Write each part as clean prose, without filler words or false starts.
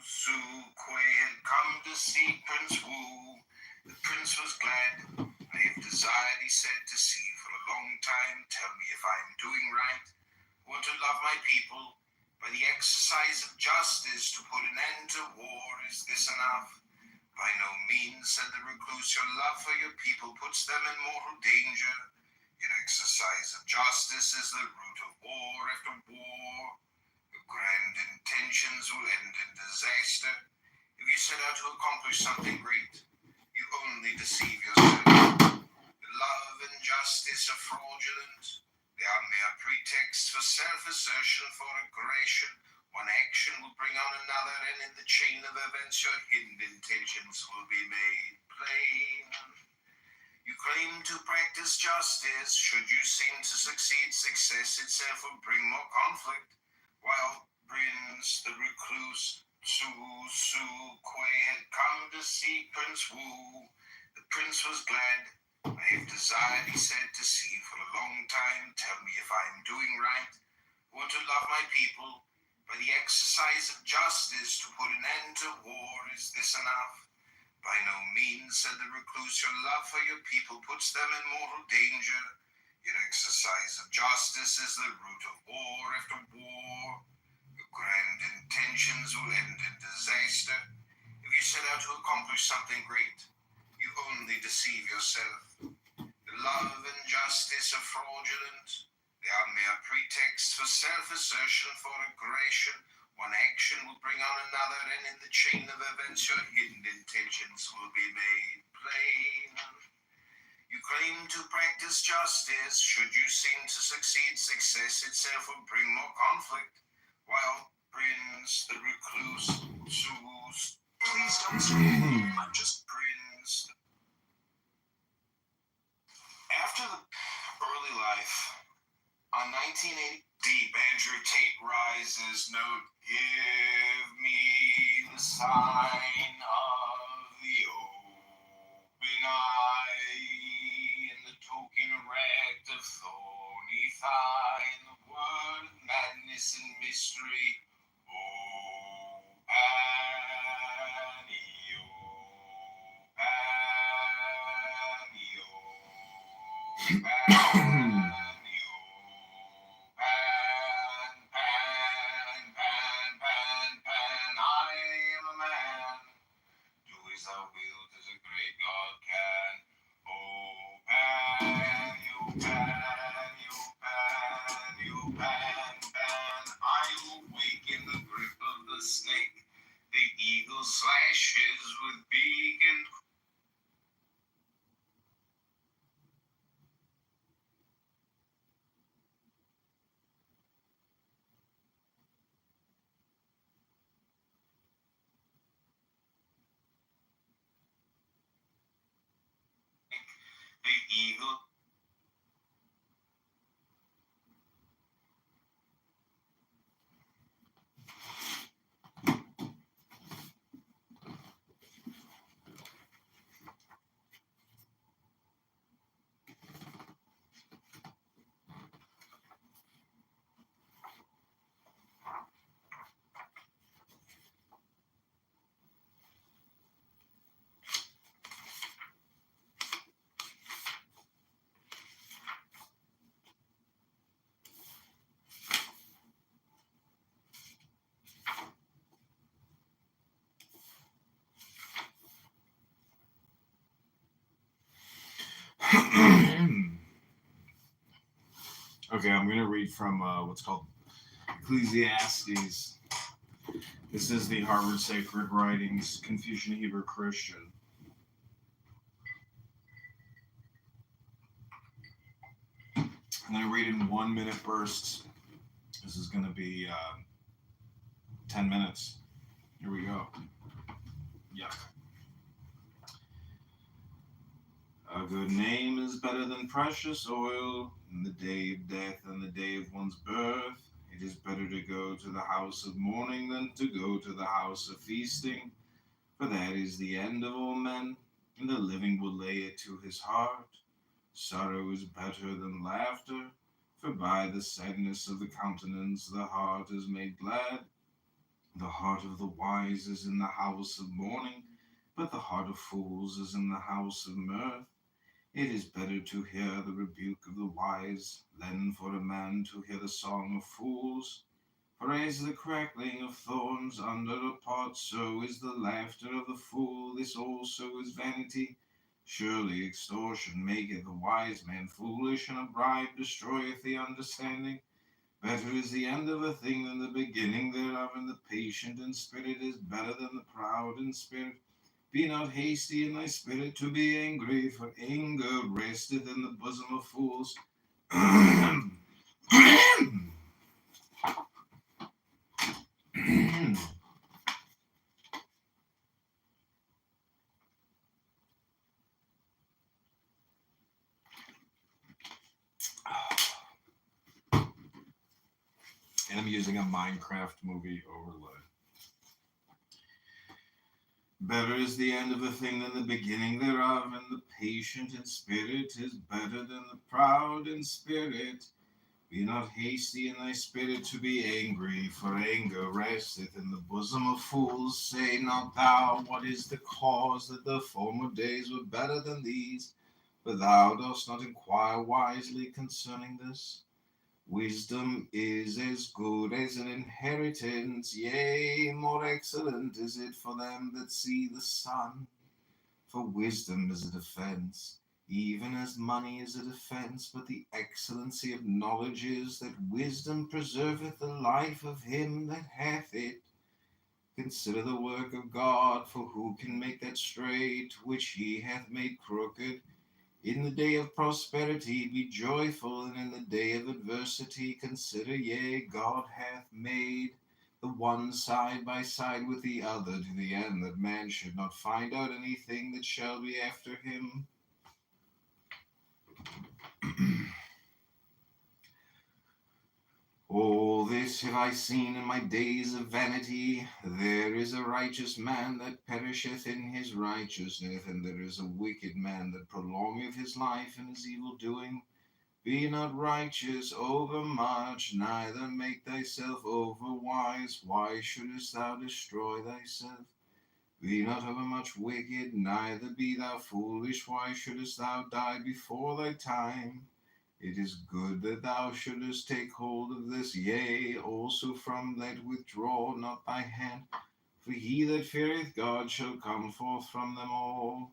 Su Kuei had come to see Prince Wu. The prince was glad. I have desired, he said, to see you for a long time. Tell me if I am doing right. I want to love my people. By the exercise of justice to put an end to war, is this enough? By no means, said the recluse. Your love for your people puts them in mortal danger. Your exercise of justice is the root of war after war. Your grand intentions will end in disaster. If you set out to accomplish something great, you only deceive yourself. Love and justice are fraudulent. They are mere pretexts for self-assertion, for aggression. One action will bring on another, and in the chain of events your hidden intentions will be made plain. You claim to practice justice. Should you seem to succeed, success itself will bring more conflict. While Prince the recluse Su Kuei had come to see Prince Wu, the prince was glad. I have desired, he said, to see you for a long time. Tell me if I am doing right. I want to love my people. By the exercise of justice to put an end to war, is this enough? By no means, said the recluse. Your love for your people puts them in mortal danger. Your exercise of justice is the root of war after war. Your grand intentions will end in disaster. If you set out to accomplish something great, you only deceive yourself. Love and justice are fraudulent. They are mere pretexts for self-assertion, for aggression. One action will bring on another, and in the chain of events your hidden intentions will be made plain. You claim to practice justice. Should you seem to succeed, success itself will bring more conflict. While Prince the recluse Su's, please don't say I'm just Prince. After the early life, on 1980, deep Andrew Tate rises, note, give me the sign of the open eye, and the token erect of thorny thigh, and the word of madness and mystery, snake, the eagle slashes with beak and the eagle. Okay, I'm going to read from what's called Ecclesiastes. This is the Harvard Sacred Writings, Confucian Hebrew Christian. I'm going to read in 1 minute bursts. This is going to be 10 minutes. Here we go. Yeah. A good name is better than precious oil in the day of death and the day of one's birth. It is better to go to the house of mourning than to go to the house of feasting, for that is the end of all men, and the living will lay it to his heart. Sorrow is better than laughter, for by the sadness of the countenance the heart is made glad. The heart of the wise is in the house of mourning, but the heart of fools is in the house of mirth. It is better to hear the rebuke of the wise than for a man to hear the song of fools. For as the crackling of thorns under a pot, so is the laughter of the fool. This also is vanity. Surely extortion maketh the wise man foolish, and a bribe destroyeth the understanding. Better is the end of a thing than the beginning thereof, and the patient in spirit is better than the proud in spirit. Be not hasty in thy spirit to be angry, for anger resteth in the bosom of fools. And I'm using a Minecraft movie overlay. Better is the end of a thing than the beginning thereof, and the patient in spirit is better than the proud in spirit. Be not hasty in thy spirit to be angry, for anger resteth in the bosom of fools. Say not thou, what is the cause that the former days were better than these? But thou dost not inquire wisely concerning this. Wisdom is as good as an inheritance, yea, more excellent is it for them that see the sun. For wisdom is a defense, even as money is a defense, but the excellency of knowledge is that wisdom preserveth the life of him that hath it. Consider the work of God, for who can make that straight which he hath made crooked? In the day of prosperity be joyful, and in the day of adversity consider, yea, God hath made the one side by side with the other, to the end that man should not find out anything that shall be after him. All this have I seen in my days of vanity. There is a righteous man that perisheth in his righteousness, and there is a wicked man that prolongeth his life in his evil doing. Be not righteous overmuch, neither make thyself overwise. Why shouldest thou destroy thyself? Be not overmuch wicked, neither be thou foolish. Why shouldest thou die before thy time? It is good that thou shouldest take hold of this, yea, also from that withdraw not thy hand. For he that feareth God shall come forth from them all.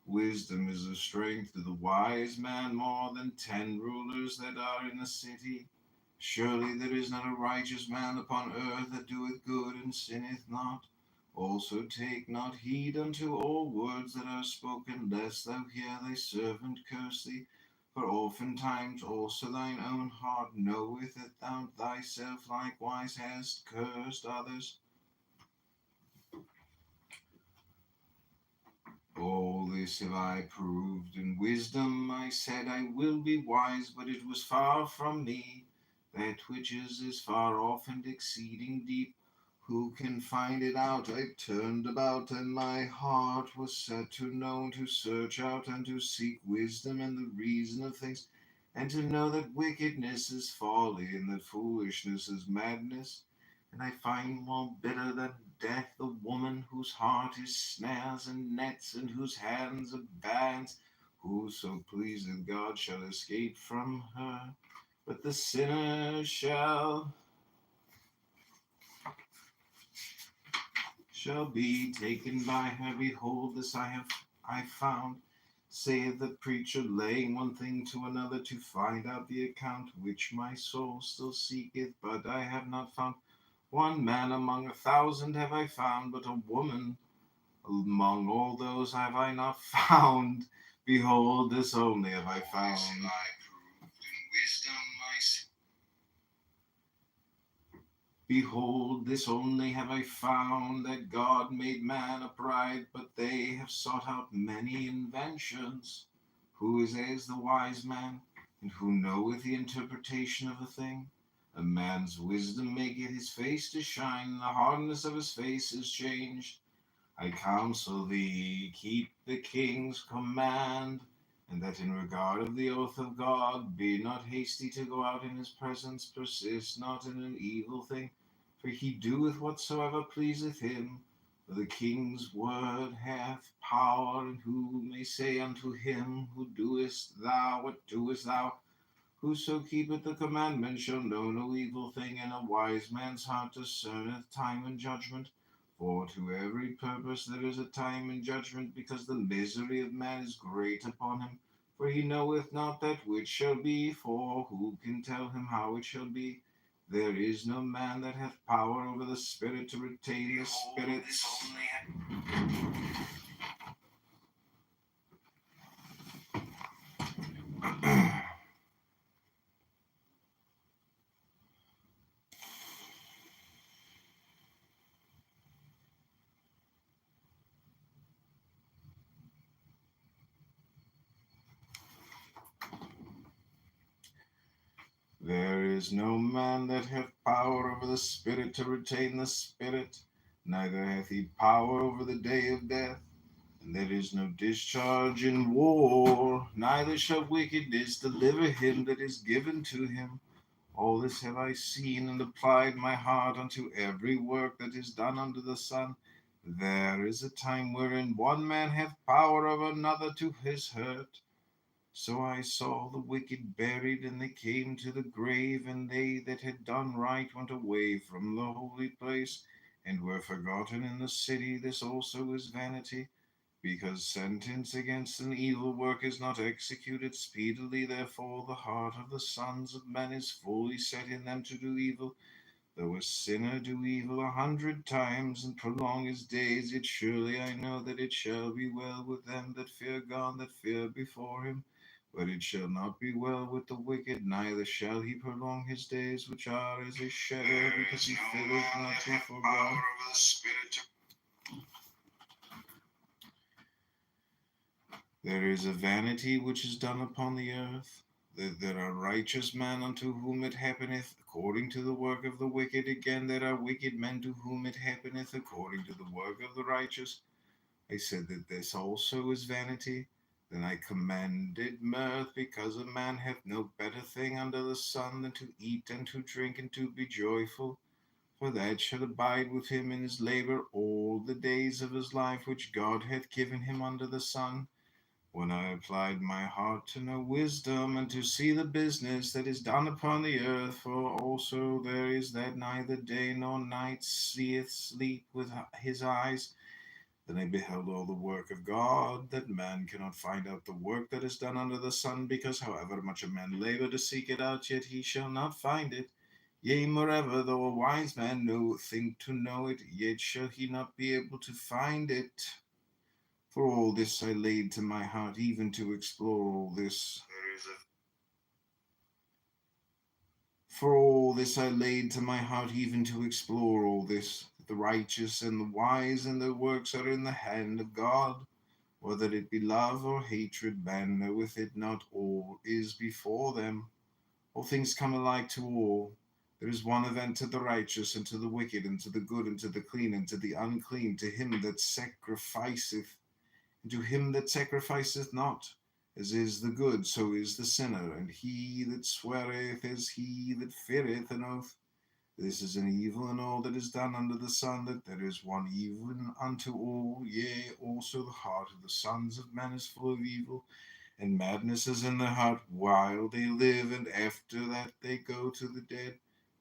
Wisdom is the strength of the wise man, more than 10 rulers that are in a city. Surely there is not a righteous man upon earth that doeth good and sinneth not. Also take not heed unto all words that are spoken, lest thou hear thy servant curse thee. For oftentimes also thine own heart knoweth that thou thyself likewise hast cursed others. All this have I proved in wisdom. I said I will be wise, but it was far from me. That which is far off and exceeding deep. Who can find it out? I turned about, and my heart was set to know, to search out and to seek wisdom and the reason of things, and to know that wickedness is folly, and that foolishness is madness. And I find more bitter than death the woman whose heart is snares and nets, and whose hands are bands. Whoso pleaseth God shall escape from her, but the sinner shall be taken by her. Behold, this I found, Saith the preacher, laying one thing to another, to find out the account which my soul still seeketh, but I have not found. One man among 1,000 have I found, but a woman among all those have I not found. Behold, this only have I found. Behold, this only have I found, that God made man a bride, but they have sought out many inventions. Who is as the wise man, and who knoweth the interpretation of a thing? A man's wisdom maketh his face to shine, and the hardness of his face is changed. I counsel thee, keep the king's command, and that in regard of the oath of God, be not hasty to go out in his presence, persist not in an evil thing, for he doeth whatsoever pleaseth him. For the king's word hath power, and who may say unto him, who doest thou, what doest thou? Whoso keepeth the commandment shall know no evil thing, and a wise man's heart discerneth time and judgment. For to every purpose there is a time and judgment, because the misery of man is great upon him. For he knoweth not that which shall be, for who can tell him how it shall be? There is no man that hath power over the spirit to retain the spirits. There is no man that hath power over the spirit to retain the spirit, neither hath he power over the day of death. And there is no discharge in war, neither shall wickedness deliver him that is given to him. All this have I seen, and applied my heart unto every work that is done under the sun. There is a time wherein one man hath power of another to his hurt. So I saw the wicked buried, and they came to the grave, and they that had done right went away from the holy place, and were forgotten in the city. This also is vanity, because sentence against an evil work is not executed speedily. Therefore the heart of the sons of men is fully set in them to do evil. Though a sinner do evil 100 times, and prolong his days, yet surely I know that it shall be well with them that fear God, that fear before him. But it shall not be well with the wicked, neither shall he prolong his days, which are as a shadow, because he filleth not before God. There is a vanity which is done upon the earth, that there are righteous men unto whom it happeneth according to the work of the wicked. Again, there are wicked men to whom it happeneth according to the work of the righteous. I said that this also is vanity. Then I commanded mirth, because a man hath no better thing under the sun than to eat and to drink and to be joyful. For that shall abide with him in his labor all the days of his life, which God hath given him under the sun. When I applied my heart to know wisdom, and to see the business that is done upon the earth, for also there is that neither day nor night seeth sleep with his eyes, then I beheld all the work of God, that man cannot find out the work that is done under the sun, because however much a man labor to seek it out, yet he shall not find it. Yea, moreover, though a wise man think to know it, yet shall he not be able to find it. For all this I laid to my heart, even to explore all this. For all this I laid to my heart, even to explore all this. The righteous and the wise and their works are in the hand of God. Whether it be love or hatred, man knoweth it not. All is before them. All things come alike to all. There is one event to the righteous, and to the wicked, and to the good, and to the clean, and to the unclean, to him that sacrificeth, and to him that sacrificeth not. As is the good, so is the sinner, and he that sweareth as he that feareth an oath. This is an evil in all that is done under the sun, that there is one even unto all. Yea, also the heart of the sons of men is full of evil, and madness is in their heart while they live, and after that they go to the dead.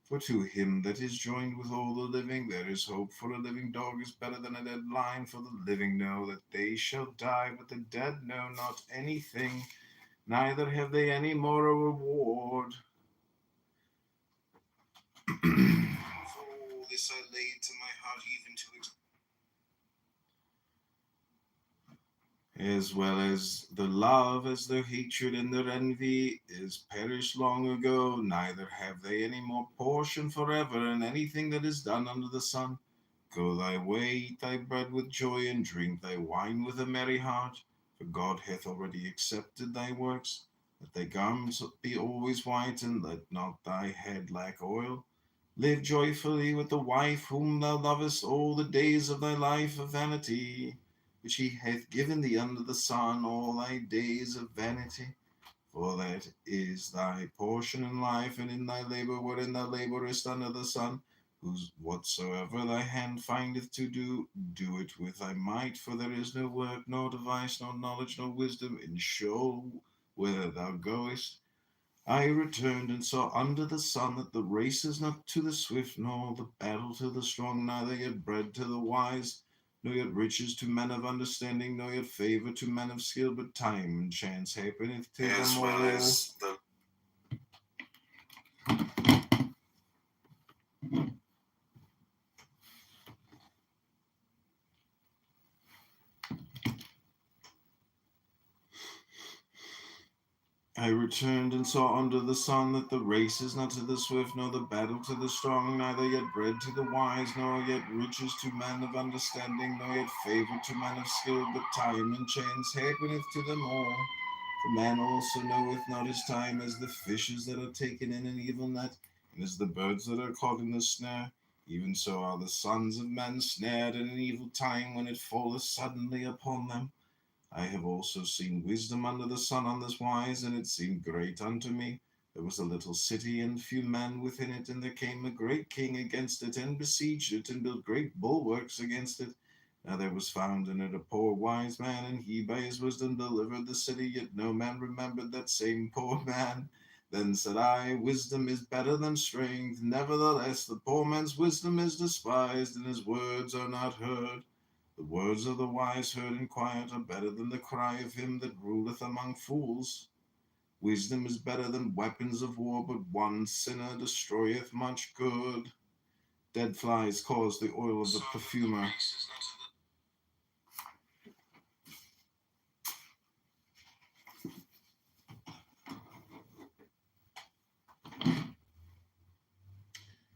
For to him that is joined with all the living, there is hope. For a living dog is better than a dead lion. For the living know that they shall die, but the dead know not anything, neither have they any more a reward. For all this I laid to my heart, even to as well as the love as their hatred and their envy is perished long ago, neither have they any more portion forever in anything that is done under the sun. Go thy way, eat thy bread with joy, and drink thy wine with a merry heart, for God hath already accepted thy works. Let thy garments be always white, and let not thy head lack oil. Live joyfully with the wife whom thou lovest all the days of thy life of vanity, which he hath given thee under the sun, all thy days of vanity. For that is thy portion in life, and in thy labor wherein thou laborest under the sun, whose whatsoever thy hand findeth to do, do it with thy might, for there is no work, nor device, nor knowledge, nor wisdom in Sheol whither thou goest. I returned and saw under the sun that the race is not to the swift, nor the battle to the strong, neither yet bread to the wise, nor yet riches to men of understanding, nor yet favor to men of skill, but time and chance happeneth to them all. Well as the I returned and saw under the sun that the race is not to the swift, nor the battle to the strong, neither yet bread to the wise, nor yet riches to men of understanding, nor yet favor to men of skill, but time and chance happeneth to them all. For man also knoweth not his time, as the fishes that are taken in an evil net, and as the birds that are caught in the snare. Even so are the sons of men snared in an evil time, when it falleth suddenly upon them. I have also seen wisdom under the sun on this wise, and it seemed great unto me. There was a little city, and few men within it, and there came a great king against it, and besieged it, and built great bulwarks against it. Now there was found in it a poor wise man, and he by his wisdom delivered the city, yet no man remembered that same poor man. Then said I, wisdom is better than strength. Nevertheless, the poor man's wisdom is despised, and his words are not heard. The words of the wise heard in quiet are better than the cry of him that ruleth among fools. Wisdom is better than weapons of war, but one sinner destroyeth much good. Dead flies cause the oil of the perfumer.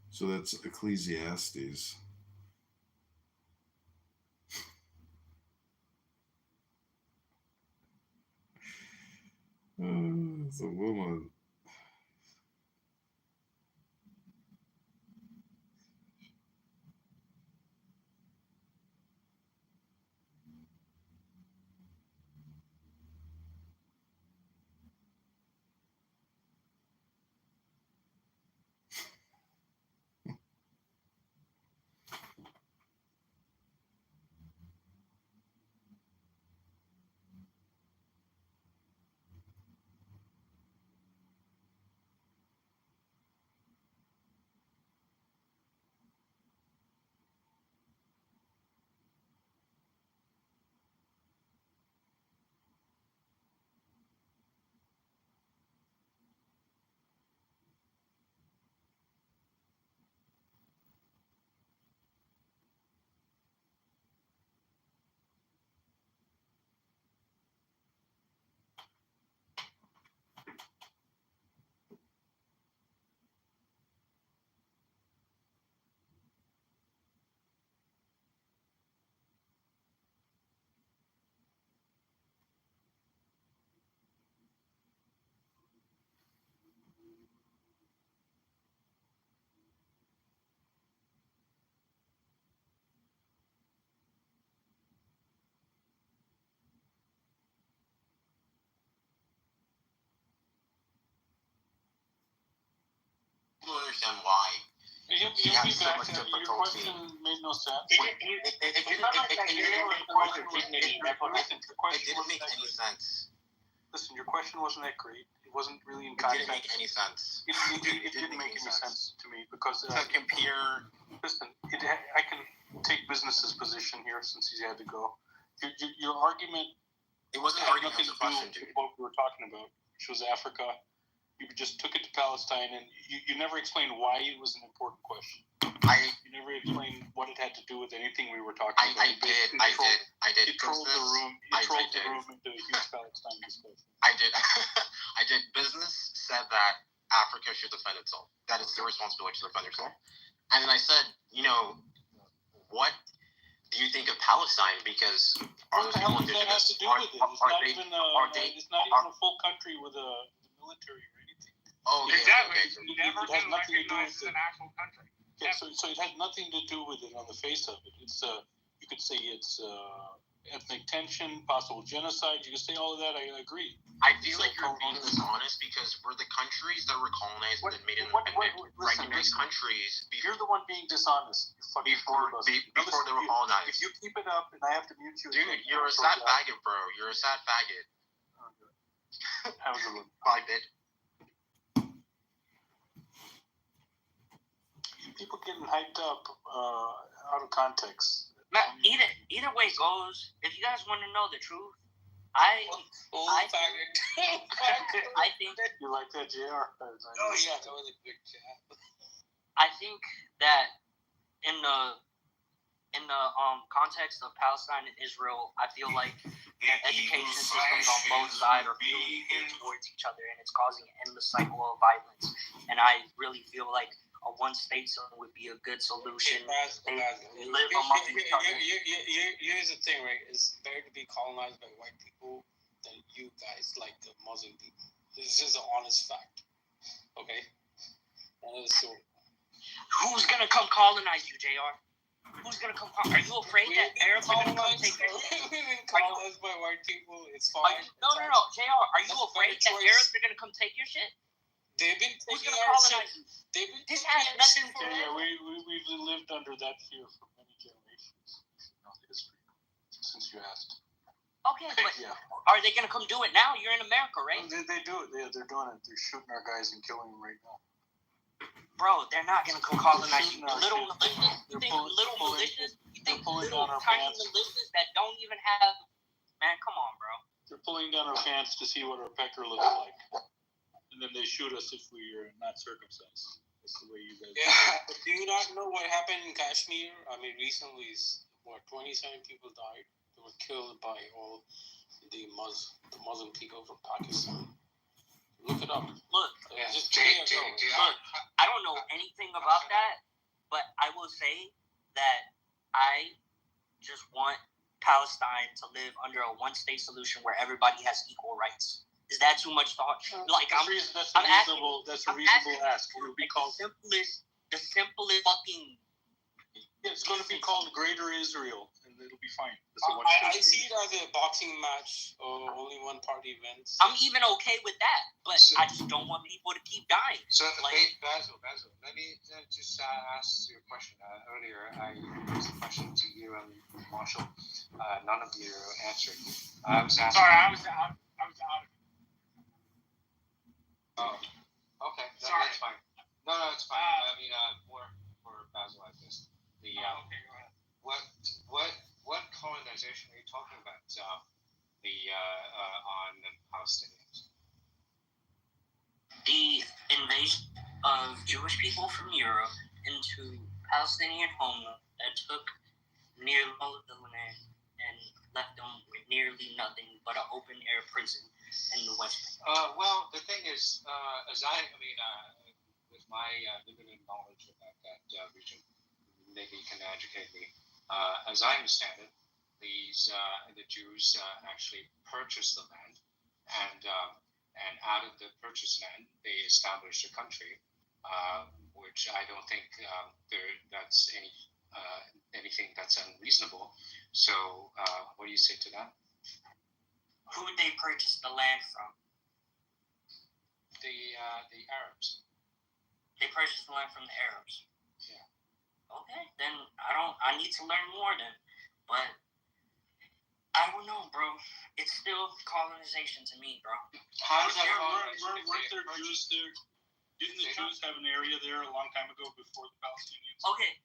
So that's Ecclesiastes. It's a woman. I don't understand why. You'll be back to your question made no sense. It didn't make any sense. Listen, your question wasn't that great. wasn't really in It context. didn't make any sense. It didn't make any sense to me because To compare, listen, I can take business's position here since he had to go. Your argument it wasn't an had argument, nothing it was a to do question, with dude. what we were talking about, which was Africa. You just took it to Palestine, and you never explained why it was an important question. You never explained what it had to do with anything we were talking about. I did. It trolled the room. It trolled the room into a huge Palestine discussion. I did. I did. Business said that Africa should defend itself. That it's their responsibility to defend itself. And then I said, what do you think of Palestine? Because what the hell does that have to do with it? It's not even a full country with a military or anything. Oh, okay, exactly. Okay. It never been recognized as an actual country. Yeah, so it has nothing to do with it on the face of it. It's you could say it's ethnic tension, possible genocide. You could say all of that. I agree. I feel like you're being dishonest because we're the countries that were colonized and made recognized countries. You're the one being dishonest. Before they were colonized. If you keep it up, and I have to mute you. Dude, you're a sad faggot, bro. You're a sad faggot. Have a good one. Bye, bitch. People getting hyped up out of context. Either way it goes, if you guys want to know the truth, I think you like that, JR? Oh yeah, that was a good chat. I think that in the context of Palestine and Israel, I feel like education systems on both sides are feeling towards each other, and it's causing an endless cycle of violence. And I really feel like a one-state zone would be a good solution. They live among each other. Here's the thing, right? It's better to be colonized by white people than you guys, like the Muslim people. This is an honest fact. Okay? Who's gonna come colonize you, JR? Who's gonna come? Are you afraid that Arabs are gonna come take your shit? We've been colonized by white people. It's fine. No, JR. Are you afraid that Arabs are gonna come take your shit? They've been Who's taking gonna our colonize shit. you? This has nothing to do. Yeah, we've lived under that fear for many generations in history. Since you asked. Okay, but are they gonna come do it now? You're in America, right? They do it. They're doing it. They're shooting our guys and killing them right now. Bro, they're not gonna come colonize you. Little militias? You think little militias? You think little tiny militias that don't even have? Man, come on, bro. They're pulling down our pants to see what our pecker looks like, and then they shoot us if we are not circumcised. That's the way you guys. Yeah, but do you not know what happened in Kashmir? I mean, recently, 27 people died. They were killed by all the Muslim people from Pakistan. Look it up. Look, just look, I don't know anything about that, but I will say that I just want Palestine to live under a one-state solution where everybody has equal rights. Is that too much thought? Like that's a reasonable ask. It would be called the simplest fucking. It's going to be called Greater Israel, and it'll be fine. I see it as a boxing match or only one-party event. I'm even okay with that, but I just don't want people to keep dying. So, Basil, let me just ask you a question. Earlier, I posed a question to you and Marshall. None of you answered. I was asking. Sorry, I was out. Oh, okay. That's fine. No, it's fine. I mean, for Basil, I guess. Okay, go ahead. What colonization are you talking about? On the Palestinians. The invasion of Jewish people from Europe into Palestinian homeland that took nearly all of the land and left them with nearly nothing but an open air prison in the West Bank. Well, the thing is, with my limited knowledge about that region, maybe you can educate me. As I understand it, the Jews actually purchased the land, and out of the purchased land, they established a country, which I don't think that's anything that's unreasonable. So, what do you say to that? Who would they purchase the land from? The Arabs. They purchased the land from the Arabs. Yeah. Okay, then I need to learn more then. But I don't know, bro. It's still colonization to me, bro. How does that weren't there Jews there? Didn't the Jews have an area there a long time ago before the Palestinians? Okay.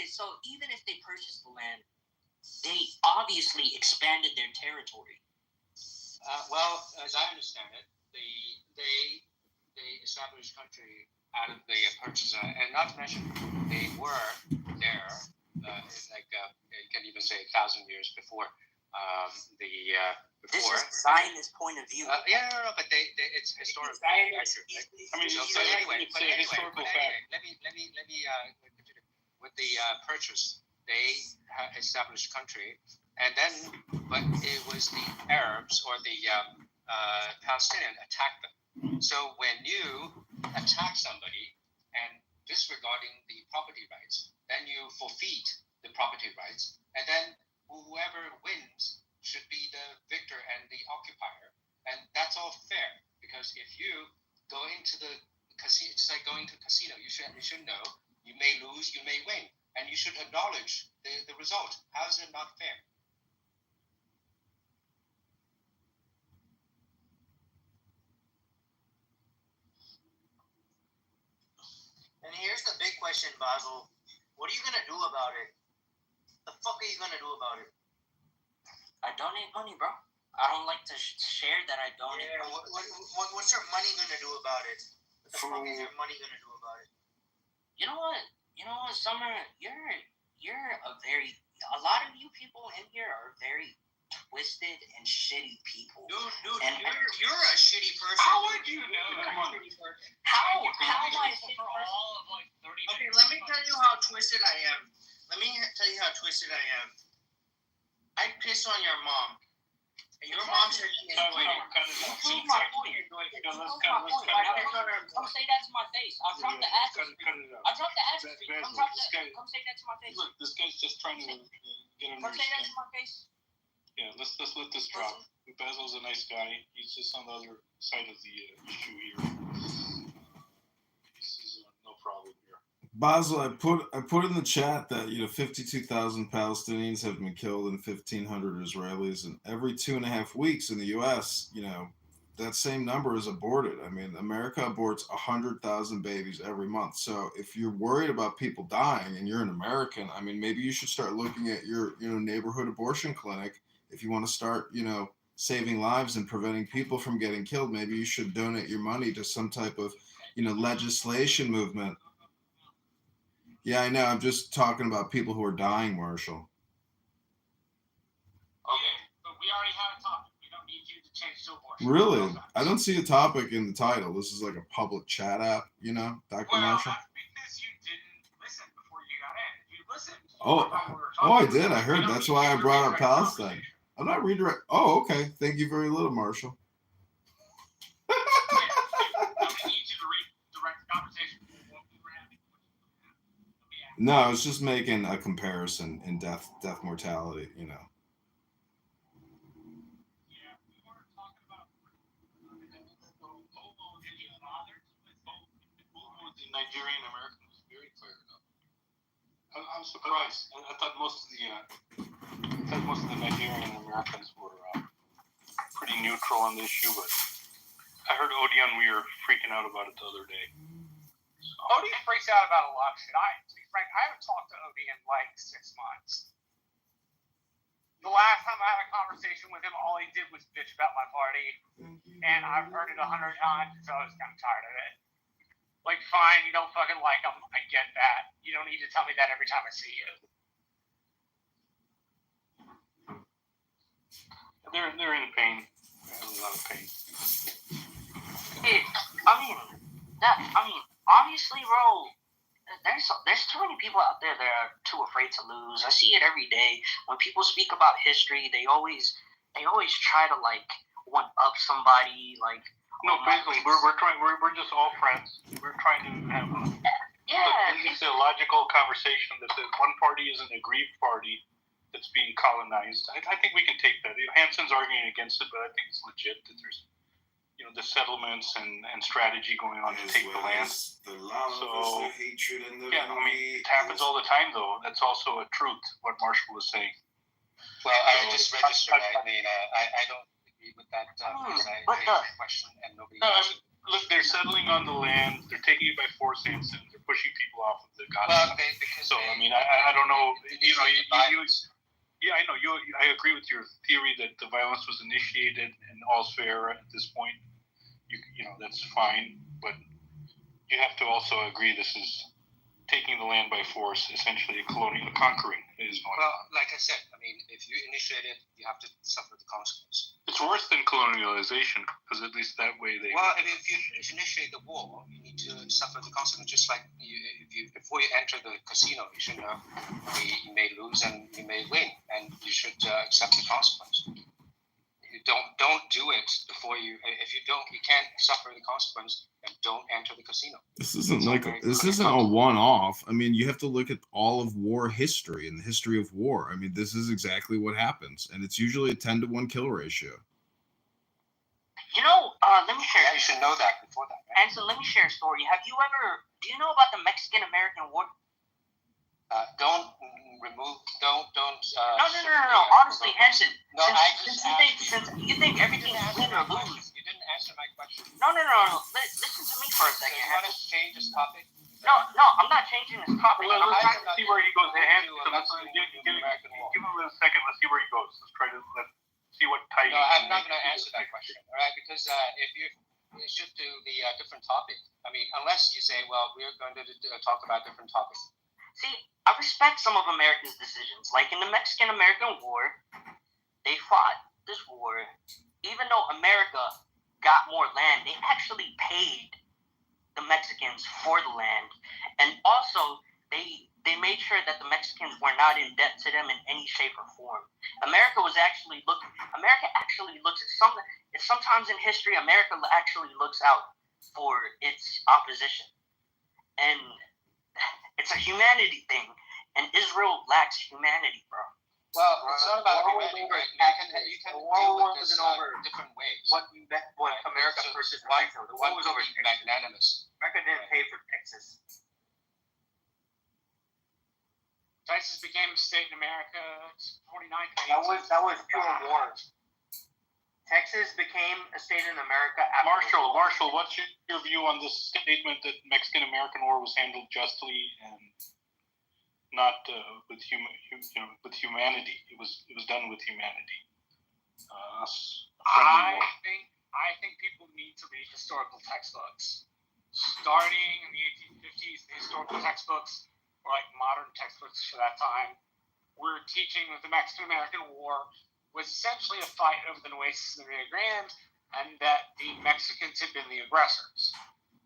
So even if they purchased the land, they obviously expanded their territory. Well, as I understand it, they established country out of the purchase, and not to mention they were there, you can even say 1,000 years before This is Zionist point of view. But it's historical. Anyway, let me continue. With the purchase, they established country, and then, but it was the Arabs or the Palestinian attacked them. So when you attack somebody and disregarding the property rights, then you forfeit the property rights, and then whoever wins should be the victor and the occupier, and that's all fair, because if you go into the casino, it's like going to a casino. You should know you may lose, you may win, and you should acknowledge the result. How is it not fair? And here's the big question, Basil. What are you gonna do about it? The fuck are you gonna do about it? I donate money, bro. I don't like to share that I donate. Yeah, what's your money gonna do about it? What the fuck is your money gonna do about it? You know what, Summer, a lot of you people in here are very twisted and shitty people. Dude, and you're a shitty person. How would you know? How am I a shitty person? Okay, let me tell you how twisted I am. I piss on your mom. And your mom said she hates me. Prove my point. Come say that to my face. I'll drop the ass. I'll drop the ass. Come say that to my face. Look, this guy's just trying to get under. Come say that to my face. Yeah, let's let this drop. Basil's a nice guy. He's just on the other side of the issue here. This is no problem here. Basil, I put in the chat that 52,000 Palestinians have been killed and 1,500 Israelis, and every 2.5 weeks in the U.S., that same number is aborted. I mean, America aborts 100,000 babies every month. So if you're worried about people dying and you're an American, I mean, maybe you should start looking at your neighborhood abortion clinic. If you want to start saving lives and preventing people from getting killed, maybe you should donate your money to some type of legislation movement. Yeah, I know. I'm just talking about people who are dying, Marshall. Okay, but we already have a topic. We don't need you to change to abortion. Really? I don't see a topic in the title. This is like a public chat app, Dr. Marshall? That's because you didn't listen before you got in. You listened. I did. I heard. That's why I brought up Palestine. I'm not redirect. Oh, okay. Thank you very little, Marshall. I need you to redirect the conversation. No, I was just making a comparison in death mortality, Yeah, we were talking about The Nigerian American was very clear enough. I'm surprised. I thought most of the Nigerian Americans were pretty neutral on the issue, but I heard Odion, we were freaking out about it the other day. Odion freaks out about a lot of shit. To be frank, I haven't talked to Odion in like 6 months. The last time I had a conversation with him, all he did was bitch about my party, and I've heard it 100 times, so I was kind of tired of it. Like, fine, you don't fucking like him. I get that. You don't need to tell me that every time I see you. They're in pain. They're in a lot of pain. Obviously, bro, there's too many people out there that are too afraid to lose. I see it every day. When people speak about history, they always try to one up somebody. No, basically, we're just all friends. We're trying to have it's a logical conversation that the one party is an aggrieved party that's being colonized. I think we can take that. Hanson's arguing against it, but I think it's legit that there's the settlements and strategy going on to take the land. The love, the hatred, and the it happens all the time, though. That's also a truth, what Marshall was saying. Well, I just registered. I mean, I don't agree with that because I raised the question and nobody answered. Look, they're settling on the land. They're taking it by force, and they're pushing people off of the Gaza. Well, I mean, I don't know. Yeah, I know. I agree with your theory that the violence was initiated and all's fair at this point. You know, that's fine, but you have to also agree this is taking the land by force, essentially a conquering is going on. Well, like I said, I mean, if you initiate it, you have to suffer the consequence. It's worse than colonialization, because at least that way they... Well, I mean, if you initiate the war, you need to suffer the consequence. Just like before you enter the casino, you should know you may lose and you may win, and you should accept the consequence. You don't do it before you. If you don't, you can't suffer the consequence. And don't enter the casino. This isn't a one-off. I mean, you have to look at all of war history and the history of war. I mean, this is exactly what happens, and it's usually a 10-to-1 kill ratio. You know, let me share. Yeah, you should know that before that. Right? Hanson, let me share a story. Do you know about the Mexican-American War? Don't remove. Don't. No. Honestly, Hanson. No, since you think everything's win or lose. You didn't answer my question. No. Listen to me for a second. You want to change this topic? No, I'm not changing this topic. Well, let's try to see where he goes. Give him a second. Let's see where he goes. Let's try to see what type. No, I'm not going to answer that question. All right, because if you should do the different topic. I mean, unless you say, well, we're going to talk about different topics. See, I respect some of America's decisions. Like in the Mexican-American War, they fought this war. Even though America got more land, they actually paid the Mexicans for the land. And also, they made sure that the Mexicans were not in debt to them in any shape or form. America actually looks at sometimes in history, America actually looks out for its opposition. And it's a humanity thing, and Israel lacks humanity, bro. Well, it's not about humanity. You can deal with this different ways. What America versus Mexico? The war was over magnanimous. America didn't pay for Texas. Texas became a state in America. 49. That was pure war. Texas became a state in America. Marshall, what's your view on this statement that Mexican-American War was handled justly and not with humanity? It was done with humanity. I think people need to read historical textbooks. Starting in the 1850s, the historical textbooks were like modern textbooks for that time. We're teaching that the Mexican-American War was essentially a fight over the Nueces and the Rio Grande, and that the Mexicans had been the aggressors.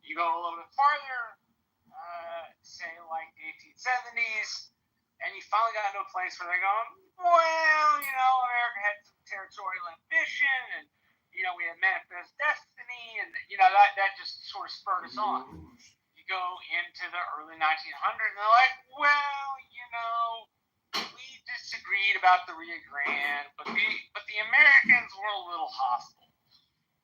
You go a little bit farther, say like the 1870s, and you finally got into a place where they're going, well, America had some territorial ambition, and, we had manifest destiny, and, that just sort of spurred us on. You go into the early 1900s, and they're like, well, we disagreed about the Rio Grande, but the Americans were a little hostile.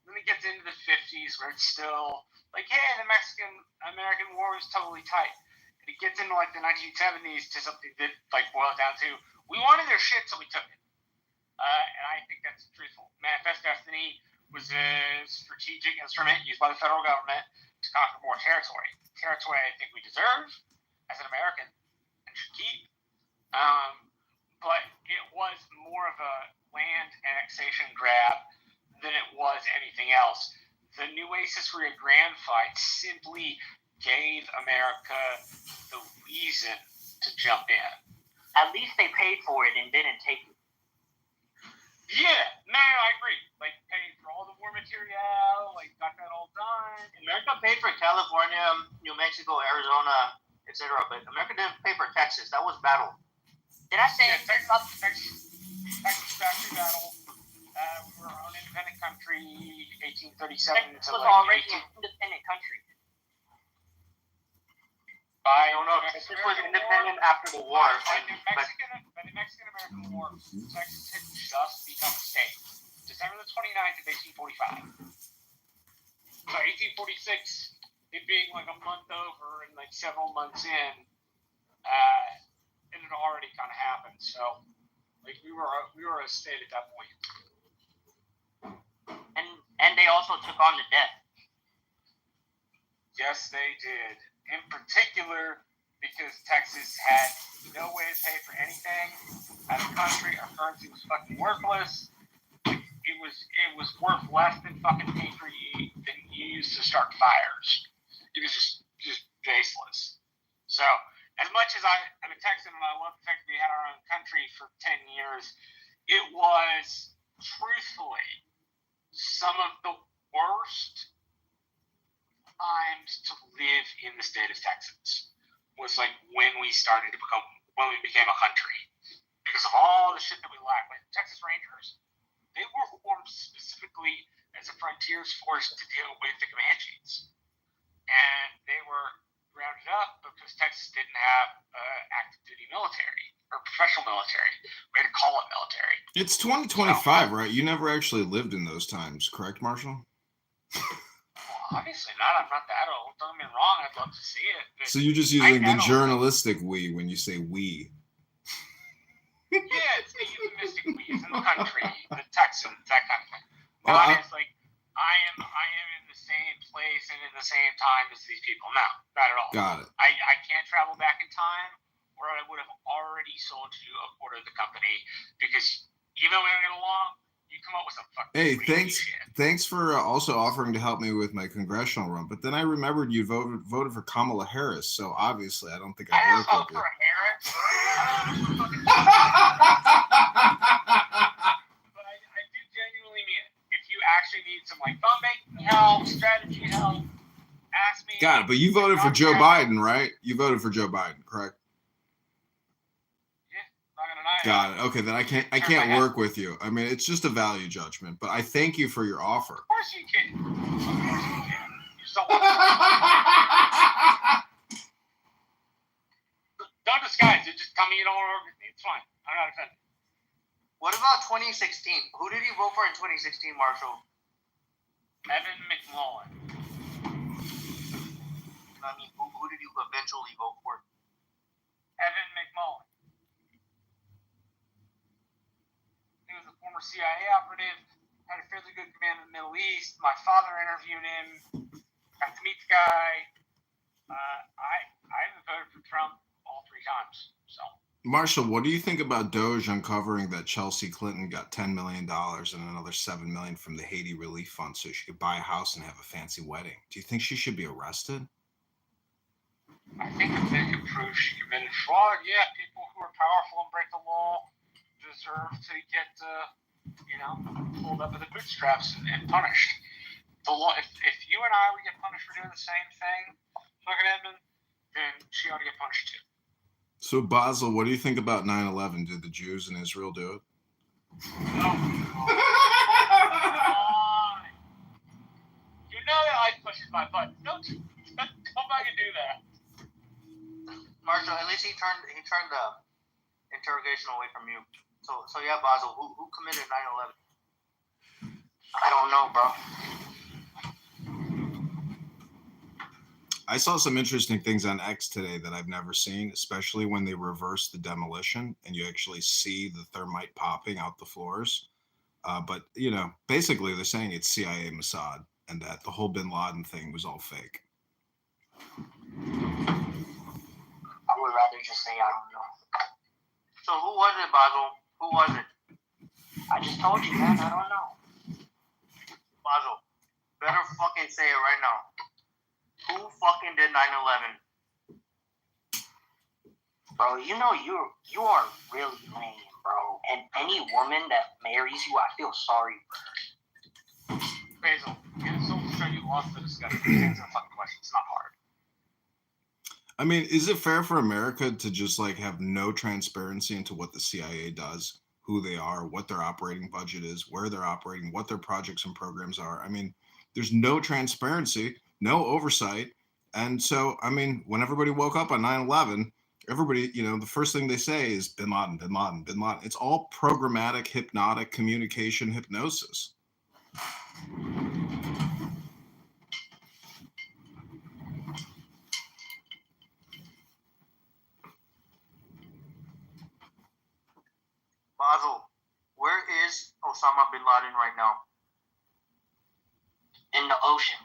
Then it gets into the 50s where it's still like, hey, the Mexican-American War was totally tight. And it gets into like the 1970s to something that like boils down to, we wanted their shit, so we took it. And I think that's truthful. Manifest Destiny was a strategic instrument used by the federal government to conquer more territory. Territory I think we deserve as an American and should keep. But it was more of a land annexation grab than it was anything else. The Nueces Rio Grande fight simply gave America the reason to jump in. At least they paid for it and didn't take it. Yeah, no, I agree. Like, paid for all the war material, like, got that all done. America paid for California, New Mexico, Arizona, etc. But America didn't pay for Texas. That was battle. Did I say Texas Factory Battle. We were an independent country, 1837 Texas was already an independent country. I don't know. Texas was independent after the war. By the Mexican-American War, Texas had just become a state. December the 29th of 1845. So 1846, it being like a month over and like several months in, it had already kind of happened. So, like, we were a state at that point. And they also took on the debt. Yes, they did. In particular, because Texas had no way to pay for anything out of the country. Our currency was fucking worthless. It was worth less than fucking paper than you used to start fires. It was just baseless. So, as much as I'm a Texan and I love the fact that we had our own country for 10 years, it was truthfully some of the worst times to live in the state of Texas. Was like when we became a country, because of all the shit that we lacked. Like Texas Rangers, they were formed specifically as a frontiers force to deal with the Comanches, and they were rounded up because Texas didn't have active duty military or professional military. We had to call it military. It's 2025, right? You never actually lived in those times, correct, Marshall? Obviously not. I'm not that old. Don't get me wrong. I'd love to see it. So you're just using the journalistic we when you say we. Yeah, it's the euphemistic we. It's in the country, the Texans, that kind of thing. Not as like I am in the same place and in the same time as these people. No, not at all. Got it. I can't travel back in time, or I would have already sold you a quarter of the company, because even though we don't get along, you come up with some fucking shit. Thanks for also offering to help me with my congressional run. But then I remembered you voted for Kamala Harris, so obviously I don't think I'd work with you. For Harris. But I do genuinely mean it. If you actually need some like phone banking help, strategy help, ask me. Got it. But you voted for Joe Biden, right? You voted for Joe Biden, correct? Got it. Okay, then I can't work with you. I mean, it's just a value judgment, but I thank you for your offer. Of course you can. You just don't disguise it. Just tell me you don't want to work with me. It's fine. I'm not offended. What about 2016? Who did you vote for in 2016, Marshall? Evan McMullen. I mean, who did you eventually vote for? Evan McMullen. He was a former CIA operative, had a fairly good command in the Middle East. My father interviewed him, got to meet the guy. I haven't voted for Trump all 3 times. So, Marshall, what do you think about Doge uncovering that Chelsea Clinton got $10 million and another $7 million from the Haiti Relief Fund so she could buy a house and have a fancy wedding? Do you think she should be arrested? I think if they can prove she committed fraud, yeah, people who are powerful and break the law deserve to get, pulled up with the bootstraps and punished. The law, if you and I would get punished for doing the same thing, fucking Edmund, then she ought to get punished too. So, Basil, what do you think about 9/11? Did the Jews in Israel do it? No. You know that I pushes my buttons. Don't come back and do that. Marshall, at least he turned the interrogation away from you. So yeah, Basil, who committed 9/11? I don't know, bro. I saw some interesting things on X today that I've never seen, especially when they reverse the demolition and you actually see the thermite popping out the floors. But, basically they're saying it's CIA Mossad and that the whole bin Laden thing was all fake. I would rather just say I don't know. So who was it, Basil? Who was it? I just told you, man. I don't know. Basil, better fucking say it right now. Who fucking did 9/11? Bro, you are really lame, bro. And any woman that marries you, I feel sorry for her. Basil, get so sure you lost the discussion. Answer the fucking question. It's not hard. I mean, is it fair for America to just have no transparency into what the CIA does, who they are, what their operating budget is, where they're operating, what their projects and programs are? I mean, there's no transparency, no oversight. And so, I mean, when everybody woke up on 9/11, everybody, the first thing they say is bin Laden, bin Laden, bin Laden. It's all programmatic, hypnotic communication hypnosis. Basil, Where is Osama bin Laden right now? In the ocean.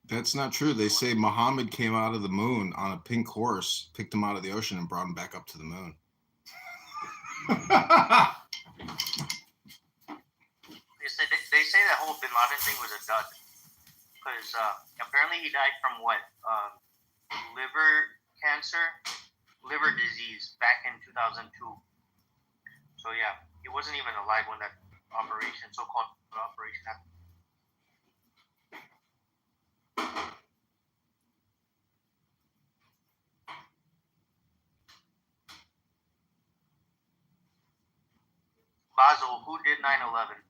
That's not true. They say Muhammad came out of the moon on a pink horse, picked him out of the ocean, and brought him back up to the moon. They say that whole bin Laden thing was a dud. Because apparently he died from what? Liver cancer? Liver disease back in 2002. So yeah, he wasn't even alive when that operation, so-called operation happened. Basil, who did 9/11?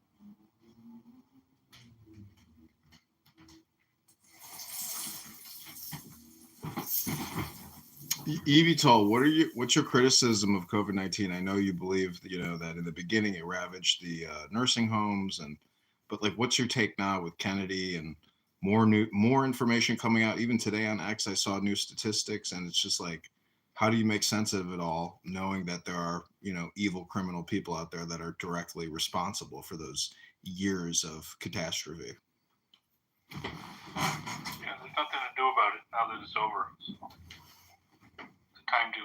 Evitol, what's your criticism of COVID-19? I know you believe, that in the beginning it ravaged the nursing homes, but like, what's your take now with Kennedy and more information coming out? Even today on X, I saw new statistics, and it's just like, how do you make sense of it all, knowing that there are, evil criminal people out there that are directly responsible for those years of catastrophe? Yeah, there's nothing to do about it now that it's over. So the time to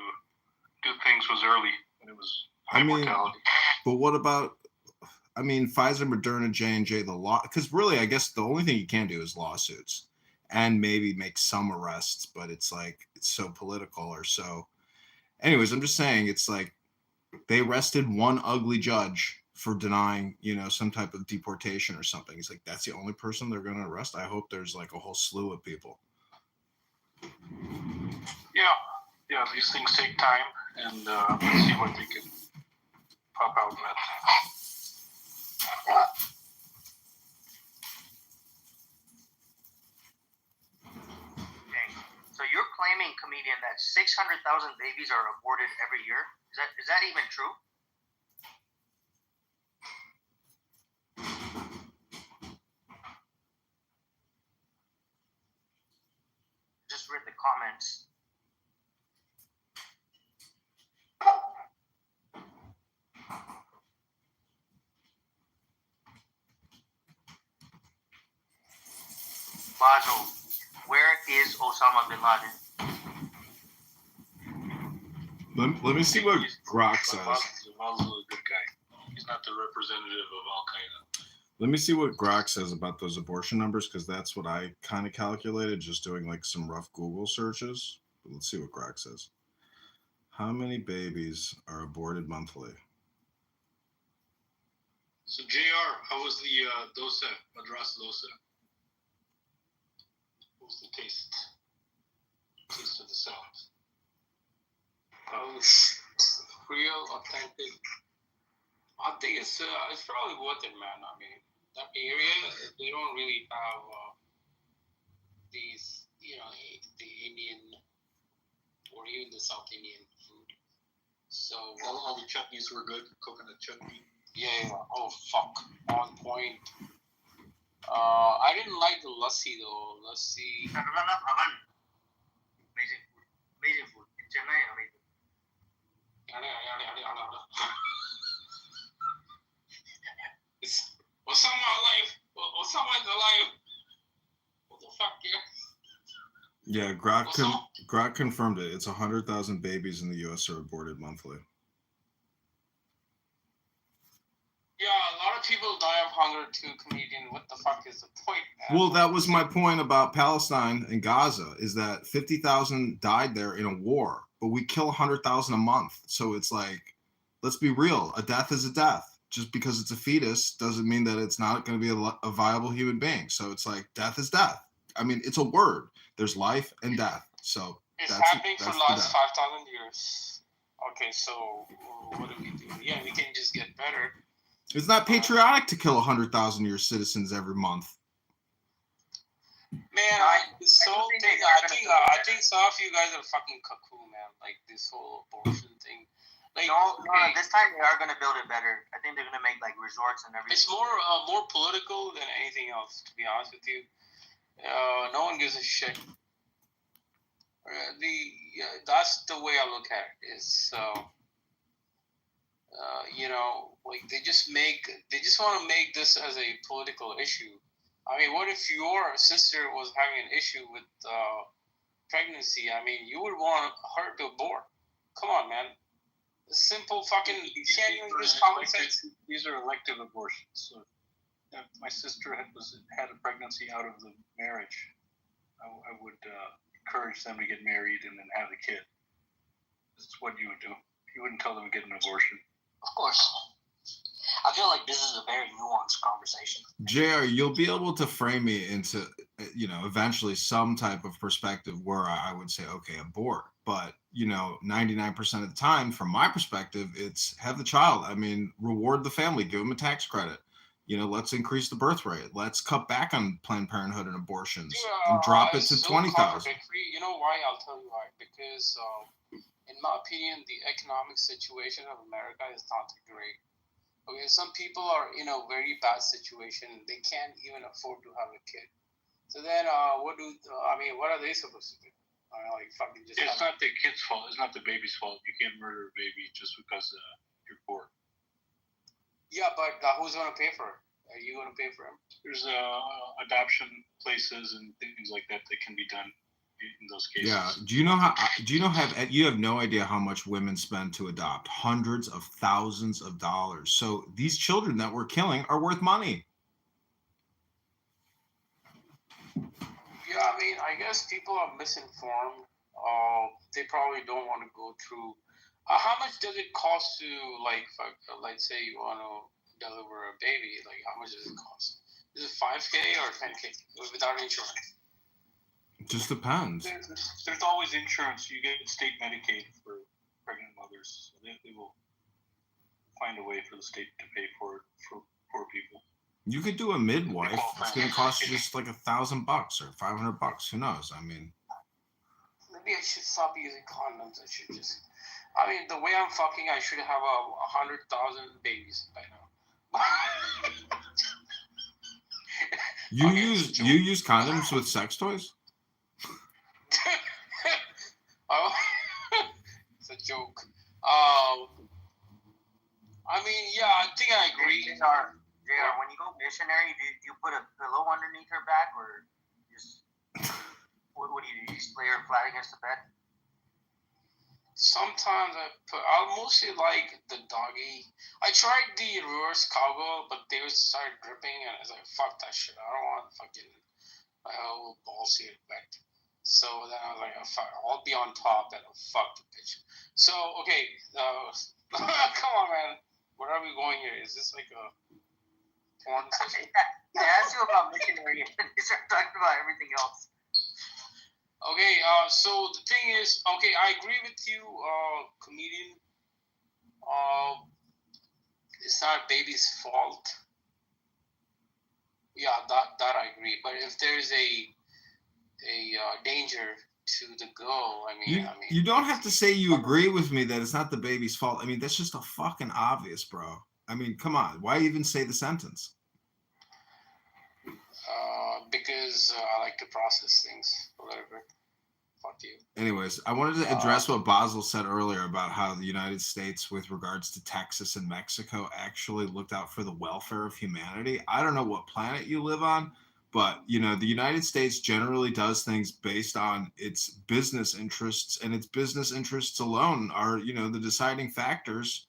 do things was early when it was high mortality. But what about, Pfizer, Moderna, J&J, the law? Because really, I guess the only thing you can do is lawsuits and maybe make some arrests, but it's like, it's so political or so. Anyways, I'm just saying, it's like they arrested one ugly judge for denying, some type of deportation or something. He's like, that's the only person they're going to arrest? I hope there's like a whole slew of people. Yeah, these things take time, and let's see what they can pop out with. Okay, so you're claiming, comedian, that 600,000 babies are aborted every year? Is that even true? Just read the comments. Basil, where is Osama bin Laden? Let me see what Grok says. Basil's a good guy. He's not the representative of Al Qaeda. Let me see what Grok says about those abortion numbers, because that's what I kind of calculated just doing like some rough Google searches. But let's see what Grok says. How many babies are aborted monthly? So, JR, how was the dosa, Madras dosa? What was the taste? Taste of the salad. Real, authentic. I think it's probably worth it, man. That area, they don't really have these, the Indian or even the South Indian food. So all the chutneys were good. Coconut chutney. Yeah. Oh fuck, on point. I didn't like the lassi though. Lassi. Amazing food. In Chennai, amazing. It's Osama alive. Osama's alive. What the fuck, yeah? Yeah, Grok confirmed it. It's 100,000 babies in the U.S. are aborted monthly. Yeah, a lot of people die of hunger too, comedian. What the fuck is the point, man? Well, that was my point about Palestine and Gaza, is that 50,000 died there in a war, but we kill 100,000 a month. So it's like, let's be real. A death is a death. Just because it's a fetus doesn't mean that it's not going to be a viable human being. So it's like, death is death. It's a word. There's life and death. So it's happening for the last 5,000 years. Okay, so what do we do? Yeah, we can just get better. It's not patriotic to kill 100,000 of your citizens every month. Man, I think some of you guys are fucking cuckoo, man. Like this whole abortion thing. Like, no, this time they are gonna build it better. I think they're gonna make like resorts and everything. It's more political than anything else, to be honest with you. No one gives a shit. That's the way I look at it. Is like they just want to make this as a political issue. I mean, what if your sister was having an issue with pregnancy? I mean, you would want her to abort. Come on, man. Simple fucking. These are elective abortions. So if my sister had a pregnancy out of the marriage, I would encourage them to get married and then have a kid. This is what you would do. You wouldn't tell them to get an abortion. Of course. I feel like this is a very nuanced conversation. JR, you'll be able to frame me into, eventually some type of perspective where I would say, okay, abort. But, 99% of the time, from my perspective, it's have the child. I mean, reward the family, give them a tax credit. Let's increase the birth rate. Let's cut back on Planned Parenthood and abortions and drop it to 20,000. You know why? I'll tell you why. Because, in my opinion, the economic situation of America is not great. Okay, some people are in a very bad situation. They can't even afford to have a kid. So then, what are they supposed to do? It's not the kid's fault. It's not the baby's fault. You can't murder a baby just because you're poor. Yeah, but who's going to pay for it? Are you going to pay for him? There's adoption places and things like that can be done in those cases. Yeah. You have no idea how much women spend to adopt, hundreds of thousands of dollars. So these children that we're killing are worth money. Yeah, I mean, I guess people are misinformed. They probably don't want to go through. How much does it cost to, let's say you want to deliver a baby? Like, how much does it cost? Is it $5K or $10K without insurance? It just depends. There's always insurance. You get state Medicaid for pregnant mothers. So they will find a way for the state to pay for it for poor people. You could do a midwife. It's going to cost you just like $1,000 or $500. Who knows? I mean, maybe I should stop using condoms. The way I'm fucking, I should have 100,000 babies by now. You use condoms with sex toys? It's a joke. I think I agree. JR, when you go missionary, do you put a pillow underneath her back, or just what do you do? You just lay her flat against the bed? Sometimes I mostly like the doggy. I tried the reverse cowgirl, but they started gripping, and I was like, fuck that shit. I don't want fucking my whole balls here wet. So then I was like, oh, fuck, I'll be on top and I'll fuck the bitch. So, okay, come on, man. Where are we going here? Is this like a porn session? I asked you about missionary, and you start talking about everything else. Okay, so the thing is, okay, I agree with you, comedian. It's not baby's fault. Yeah, that I agree. But if there's a danger to the girl, you don't have to say you agree with me that it's not the baby's fault. I mean, that's just a fucking obvious, bro. I mean, come on. Why even say the sentence? Because I like to process things a little bit. Fuck you. Anyways, I wanted to address what Basil said earlier about how the United States, with regards to Texas and Mexico, actually looked out for the welfare of humanity. I don't know what planet you live on, but, the United States generally does things based on its business interests, and its business interests alone are, the deciding factors.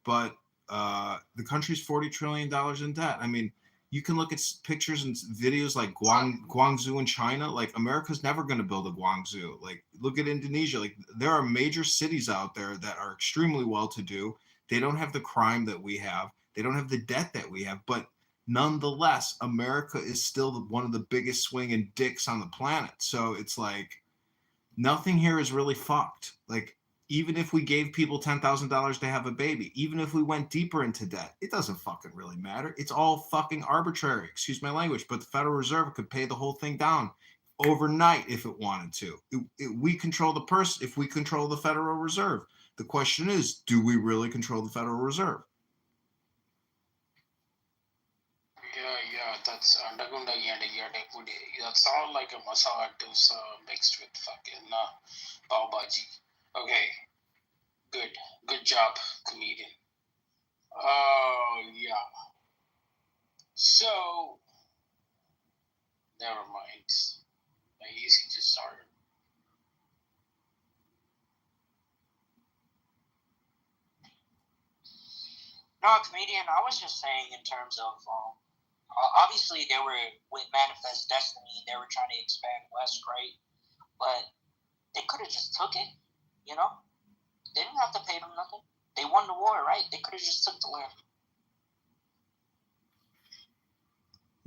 But the country's $40 trillion in debt. I mean, you can look at pictures and videos like Guangzhou in China. Like, America's never going to build a Guangzhou. Like, look at Indonesia. Like, there are major cities out there that are extremely well-to-do. They don't have the crime that we have. They don't have the debt that we have. But nonetheless, America is still one of the biggest swinging dicks on the planet. So it's like, nothing here is really fucked. Like, even if we gave people $10,000 to have a baby, even if we went deeper into debt, it doesn't fucking really matter. It's all fucking arbitrary, excuse my language, but the Federal Reserve could pay the whole thing down overnight if it wanted to. We control the purse if we control the Federal Reserve. The question is, do we really control the Federal Reserve? Yeah, that's that sounds like a masala dosa mixed with fucking pav bhaji. Okay, good job, comedian. Oh, yeah. So, never mind. Easy to start. No, comedian. I was just saying in terms of obviously they were with Manifest Destiny. They were trying to expand west, right? But they could have just took it. You know, they didn't have to pay them nothing. They won the war, right? They could have just took the land.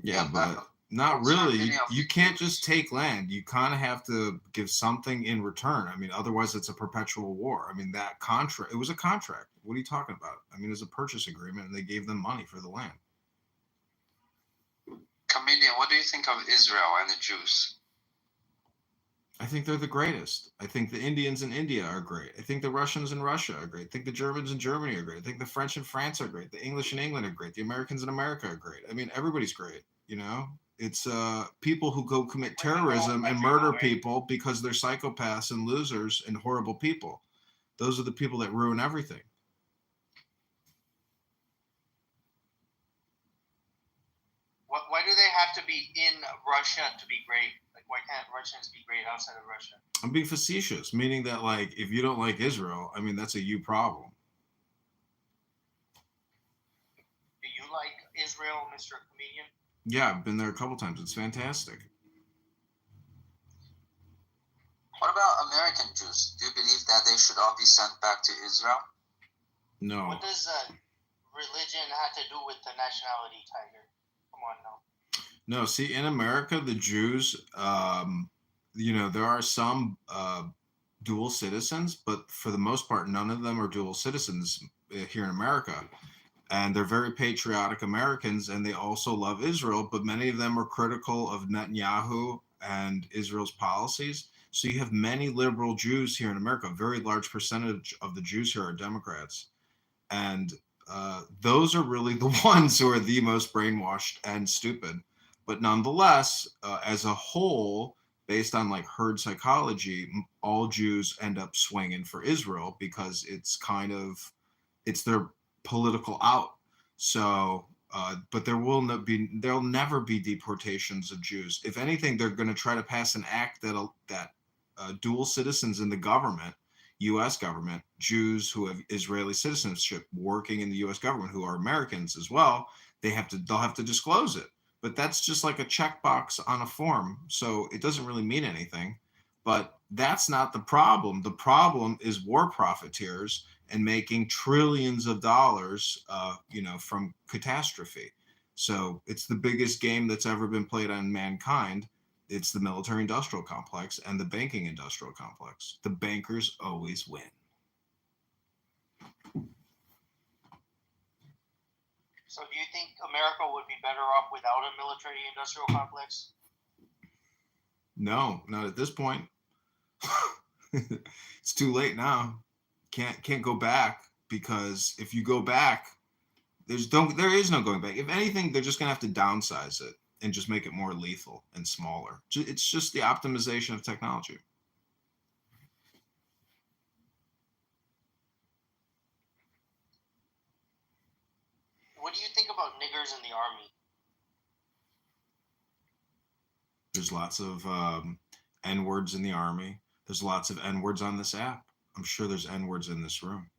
Yeah, but not really. You can't just take land. You kind of have to give something in return. I mean, otherwise it's a perpetual war. I mean, that contract, it was a contract. What are you talking about? I mean, it was a purchase agreement and they gave them money for the land. Comedian, what do you think of Israel and the Jews? I think they're the greatest. I think the Indians in India are great. I think the Russians in Russia are great. I think the Germans in Germany are great. I think the French in France are great. The English in England are great. The Americans in America are great. I mean, everybody's great, you know? It's people who go commit terrorism and murder people because they're psychopaths and losers and horrible people. Those are the people that ruin everything. Why do they have to be in Russia to be great? Like, why can't Russians be great outside of Russia? I'm being facetious, meaning that, like, if you don't like Israel, I mean, that's a you problem. Do you like Israel, Mr. Comedian? Yeah, I've been there a couple times. It's fantastic. What about American Jews? Do you believe that they should all be sent back to Israel? No. What does religion have to do with the nationality, Tiger? Come on now. No, see, in America, the Jews, you know, there are some dual citizens, but for the most part, none of them are dual citizens here in America. And they're very patriotic Americans, and they also love Israel, but many of them are critical of Netanyahu and Israel's policies. So you have many liberal Jews here in America. A very large percentage of the Jews here are Democrats. And those are really the ones who are the most brainwashed and stupid. But nonetheless, as a whole, based on like herd psychology, all Jews end up swinging for Israel because it's their political out. So, but there'll never be deportations of Jews. If anything, they're going to try to pass an act that dual citizens in the government, U.S. government, Jews who have Israeli citizenship working in the U.S. government who are Americans as well, they'll have to disclose it. But that's just like a checkbox on a form, so it doesn't really mean anything. But that's not the problem. The problem is war profiteers and making trillions of dollars, from catastrophe. So it's the biggest game that's ever been played on mankind. It's the military-industrial complex and the banking-industrial complex. The bankers always win. So do you think America would be better off without a military-industrial complex? No, not at this point. It's too late now. Can't go back, because if you go back, there is no going back. If anything, they're just gonna have to downsize it and just make it more lethal and smaller. It's just the optimization of technology. What do you think about niggers in the army? There's lots of N-words in the army. There's lots of N-words on this app. I'm sure there's N-words in this room.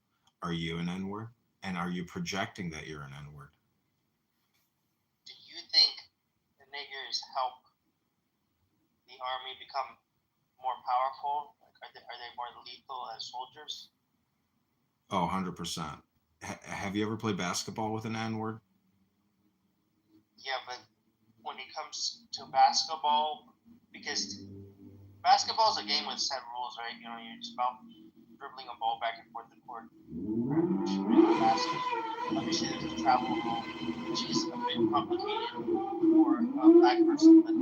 Are you an N-word? And are you projecting that you're an N-word? Do you think the niggers help the army become more powerful? Like, are they more lethal as soldiers? Oh, 100%. Have you ever played basketball with an N-word? Yeah, but when it comes to basketball, because basketball is a game with set rules, right? You know, it's about dribbling a ball back and forth the court. Obviously, there's a travel rule, which is a bit complicated for a black person, but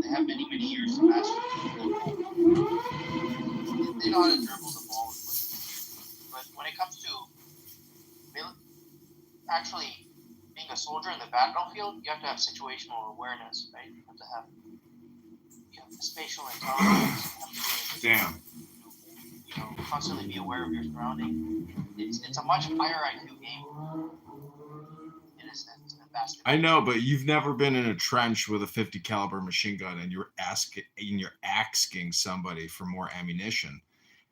they have many, many years to master the rule. They know how to dribble the ball. But when it comes to actually being a soldier in the battlefield, you have to have situational awareness, right? You have to have spatial intelligence. Damn. constantly be aware of your surroundings. It's a much higher IQ game in a sense than basketball. I know, but you've never been in a trench with a 50 caliber machine gun and you're asking somebody for more ammunition,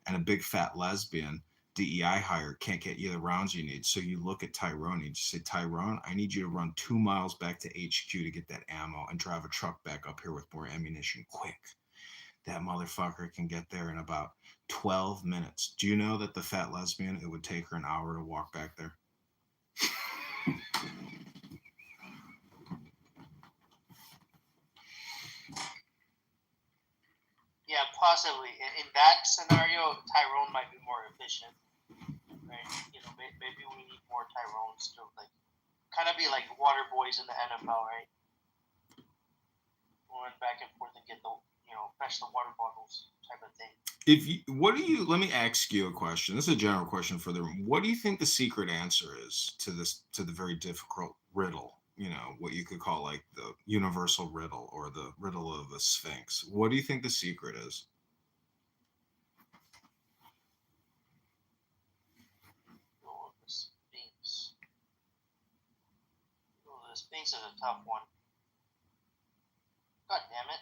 and a big fat lesbian DEI hire can't get you the rounds you need. So you look at Tyrone and you just say, Tyrone, I need you to run 2 miles back to HQ to get that ammo and drive a truck back up here with more ammunition quick. That motherfucker can get there in about 12 minutes. Do you know that the fat lesbian, it would take her an hour to walk back there? Yeah, possibly. In that scenario, Tyrone might be more efficient, right? You know, maybe we need more Tyrones to like kind of be like water boys in the NFL, right? Run back and forth and get the fetch the water bottles type of thing. Let me ask you a question. This is a general question for the room. What do you think the secret answer is to the very difficult riddle? You know, what you could call like the universal riddle or the riddle of the Sphinx. What do you think the secret is? Oh, the Sphinx. Oh, the Sphinx is a tough one. God damn it.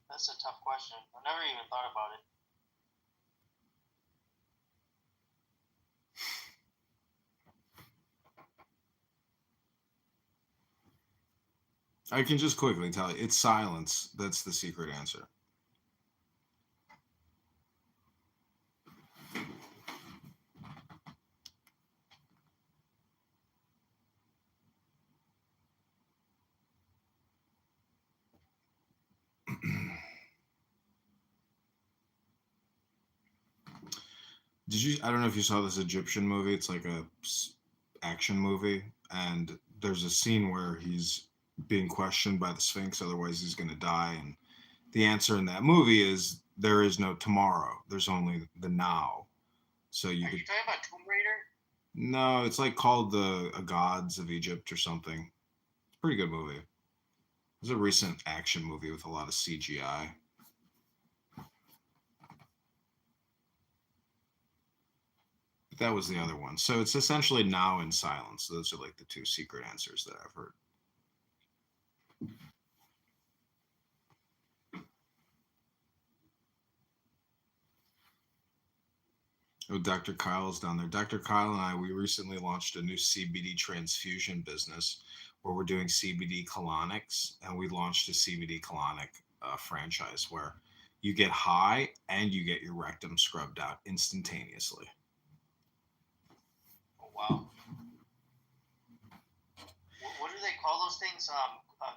That's a tough question. I never even thought about it. I can just quickly tell you, it's silence. That's the secret answer. I don't know if you saw this Egyptian movie. It's like a action movie, and there's a scene where he's being questioned by the Sphinx, otherwise he's going to die. And the answer in that movie is there is no tomorrow. There's only the now. So Are you talking about Tomb Raider? No, it's like called the Gods of Egypt or something. It's a pretty good movie. It's a recent action movie with a lot of CGI. But that was the other one. So it's essentially now in silence. Those are like the two secret answers that I've heard. Oh, Dr. Kyle is down there. Dr. Kyle and I, we recently launched a new CBD transfusion business where we're doing CBD colonics, and we launched a CBD colonic franchise where you get high and you get your rectum scrubbed out instantaneously. Oh, wow. What do they call those things?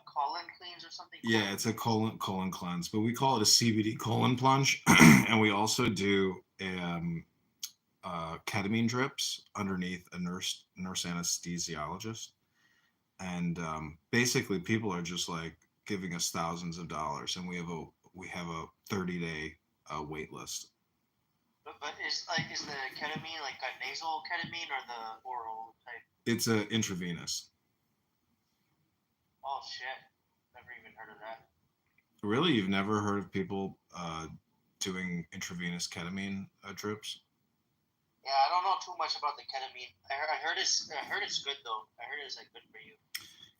Colon cleans or something? Yeah, it's a colon cleanse, but we call it a CBD colon plunge, and we also do ketamine drips underneath a nurse anesthesiologist, and basically people are just like giving us thousands of dollars, and we have a 30-day wait list. But is the ketamine like a nasal ketamine or the oral type? It's a intravenous. Oh shit! Never even heard of that. Really, you've never heard of people doing intravenous ketamine drips? Yeah, I don't know too much about the ketamine. I heard it's good though. I heard it's like good for you.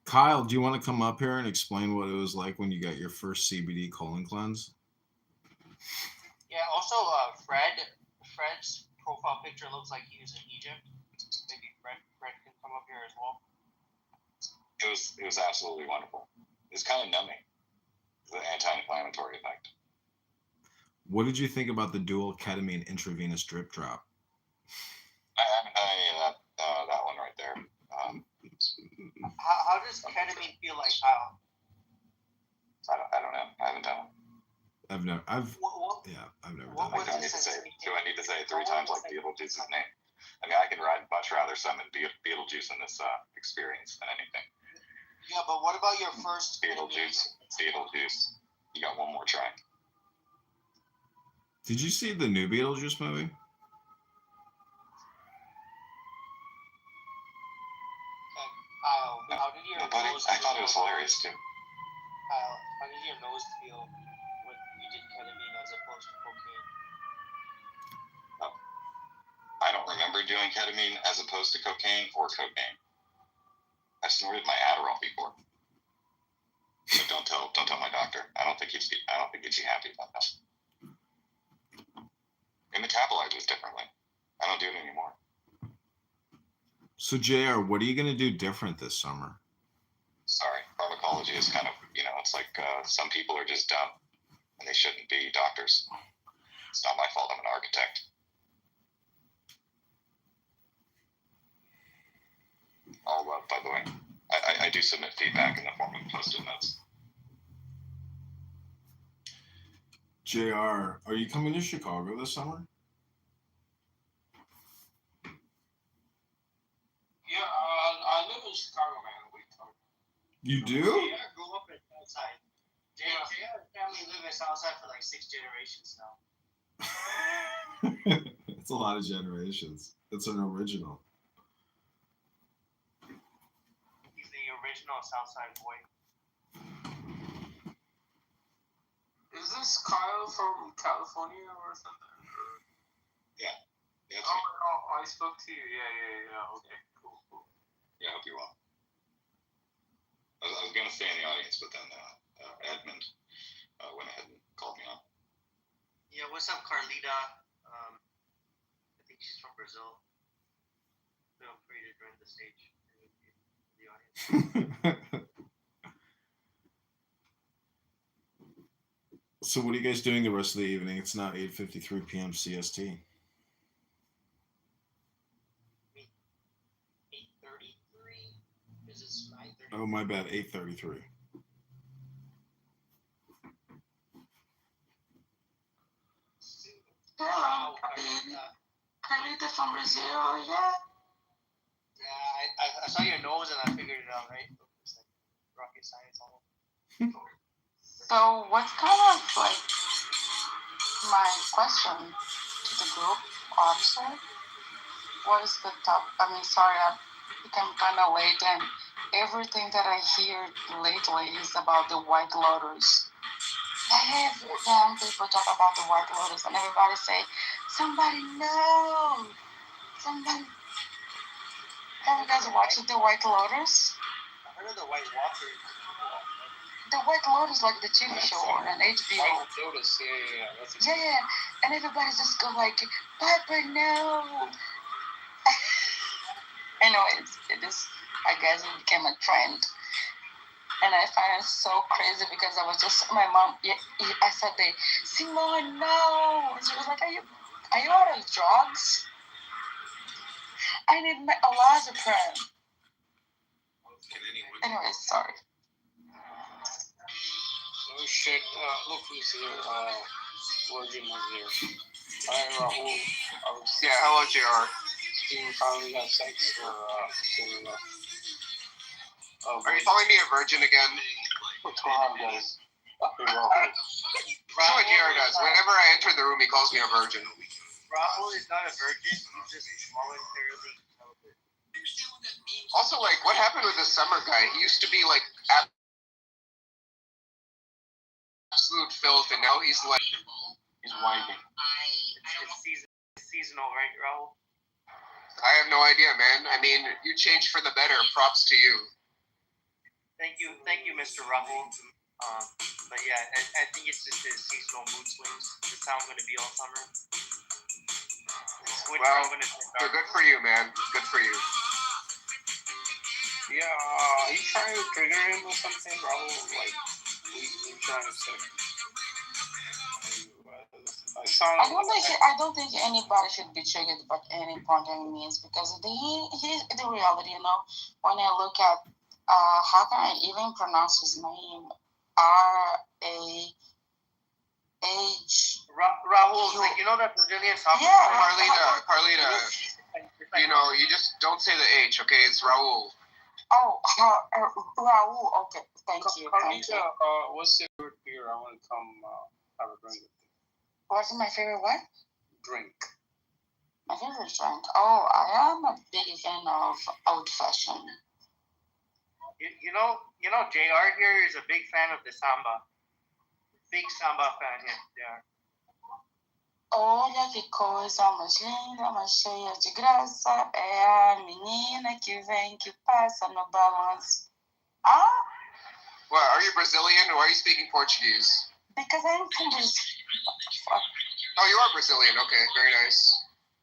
Kyle, do you want to come up here and explain what it was like when you got your first CBD colon cleanse? Yeah. Also, Fred's profile picture looks like he was in Egypt. Maybe Fred can come up here as well. It was absolutely wonderful. It's kind of numbing. The anti-inflammatory effect. What did you think about the dual ketamine intravenous drip drop? I haven't done any of that one right there. How does ketamine feel like, Kyle? I don't know. I haven't done it. I've never done it. Do I need to say it 3 times like Beetlejuice's name? I mean, I can much rather summon Beetlejuice in this experience than anything. Yeah, but what about your first Beetlejuice? You got one more try. Did you see the new Beetlejuice movie? Kyle, how did your nose I thought it was hilarious too. Kyle, how did your nose feel when you did ketamine as opposed to cocaine? doing ketamine as opposed to cocaine or cocaine? I snorted my Adderall before. But don't tell my doctor. I don't think he'd be happy about that. It metabolizes differently. I don't do it anymore. So JR, what are you going to do different this summer? Sorry, pharmacology is kind of, it's like some people are just dumb and they shouldn't be doctors. It's not my fault. I'm an architect. All love, by the way. I do submit feedback in the form of post-it notes. JR, are you coming to Chicago this summer? Yeah, I live in Chicago, man. You do? Yeah, I grew up in Southside. JR family live in Southside for like 6 generations now. It's a lot of generations. It's an original. He's the original Southside boy. Is this Kyle from California or something? Yeah, that's me. Oh, I spoke to you. Yeah. Okay, cool. Yeah, I hope you're well. I was going to stay in the audience, but then Edmund went ahead and called me on. Yeah, what's up, Carlita? I think she's from Brazil. Feel free to join the stage in the audience. So what are you guys doing the rest of the evening? It's now 8:53 p.m. CST. 8:33? Because it's 9:30. Oh, my bad. 8:33. Hello, Carlita from Brazil, yeah. Yeah, I saw your nose and I figured it out, right? It's like rocket science almost. So what's kind of like my question to the group officer? What is the top? I mean, sorry, I become kind of late, and everything that I hear lately is about the White Lotus. Every time people talk about the White Lotus, and everybody say, "Somebody know, somebody." Have you guys watched the White Lotus? I heard of the White Walker. The White Lotus, like the TV show on HBO. White Lotus, yeah. Yeah, and everybody just go like, "Papa, no." Anyways, it is, I guess it became a trend. And I find it so crazy because I was just, my mom, I said, "Simone, no." And she was like, are you out of drugs? I need my Olazapram. Anyways, sorry. Oh shit, look who's here. Virgin was here. Hi, Rahul. Yeah, hello, JR. Steven finally had sex or Are you calling me a virgin again? What's going on, guys? Hey, Rahul. This is what JR does. Whenever I enter the room, he calls me a virgin. Rahul is not a virgin. He's just voluntarily celibate. Also, like, what happened with the summer guy? He used to be, like, absolute filth, and now he's, like, He's winding. It's seasonal, right, Rahul? I have no idea, man. I mean, you changed for the better. Props to you. Thank you, Mr. Rahul. But yeah, I think it's just the seasonal mood swings. That's how I'm going to be all summer. Well, good for you, man. Good for you. Yeah, are you trying to trigger him or something, Rahul? Like, you trying to say? I don't think anybody should be triggered by any point any means, because the reality, when I look at how can I even pronounce his name? Rahul, like, that Brazilian soccer player? Yeah. Carlita, you just don't say the H, okay? It's Raul. Oh, Raul, okay. Thank you. Carlita, what's your favorite beer? I want to come have a drink with you. What's my favorite what? Drink. My favorite drink? Oh, I am a big fan of old fashioned. JR here is a big fan of the samba. Big samba fan here, JR. Olha que coisa mais linda, mais cheia de graça. É a menina que vem, que passa no balanço. Ah, What, are you Brazilian or are you speaking Portuguese? because I'm from Brazil. Fuck. Oh, you are Brazilian. Okay, very nice.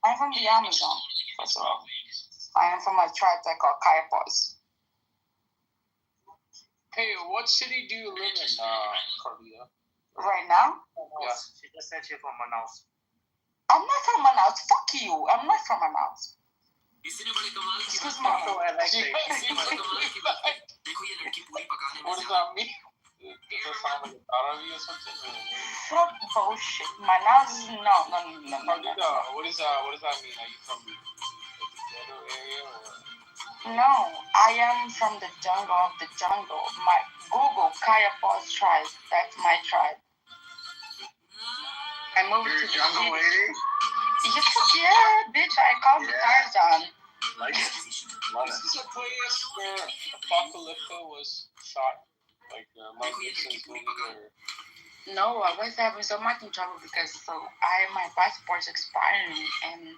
I'm from the Amazon, first of all. I am from a tribe that called Kayapos. Hey, what city do you live in, Carlita? Right now? Yeah. She just said she's from Manaus. I'm not from Manaus. Fuck you. I'm not from Manaus. Excuse me. What does that mean? Does that sound like a Arabi or something? Fuck bullshit. Manaus? No. Carlita, what does that mean? Are you from the ghetto area or? No, I am from the jungle of the jungle. My Google Kayapos tribe. That's my tribe. I moved You're to a the jungle city. lady? Yeah, bitch. I called the Tarzan. Like it. This is a place where Apocalypto was shot, like Mike Nixon's movie. Or... No, I was having so much in trouble because my passport's expiring and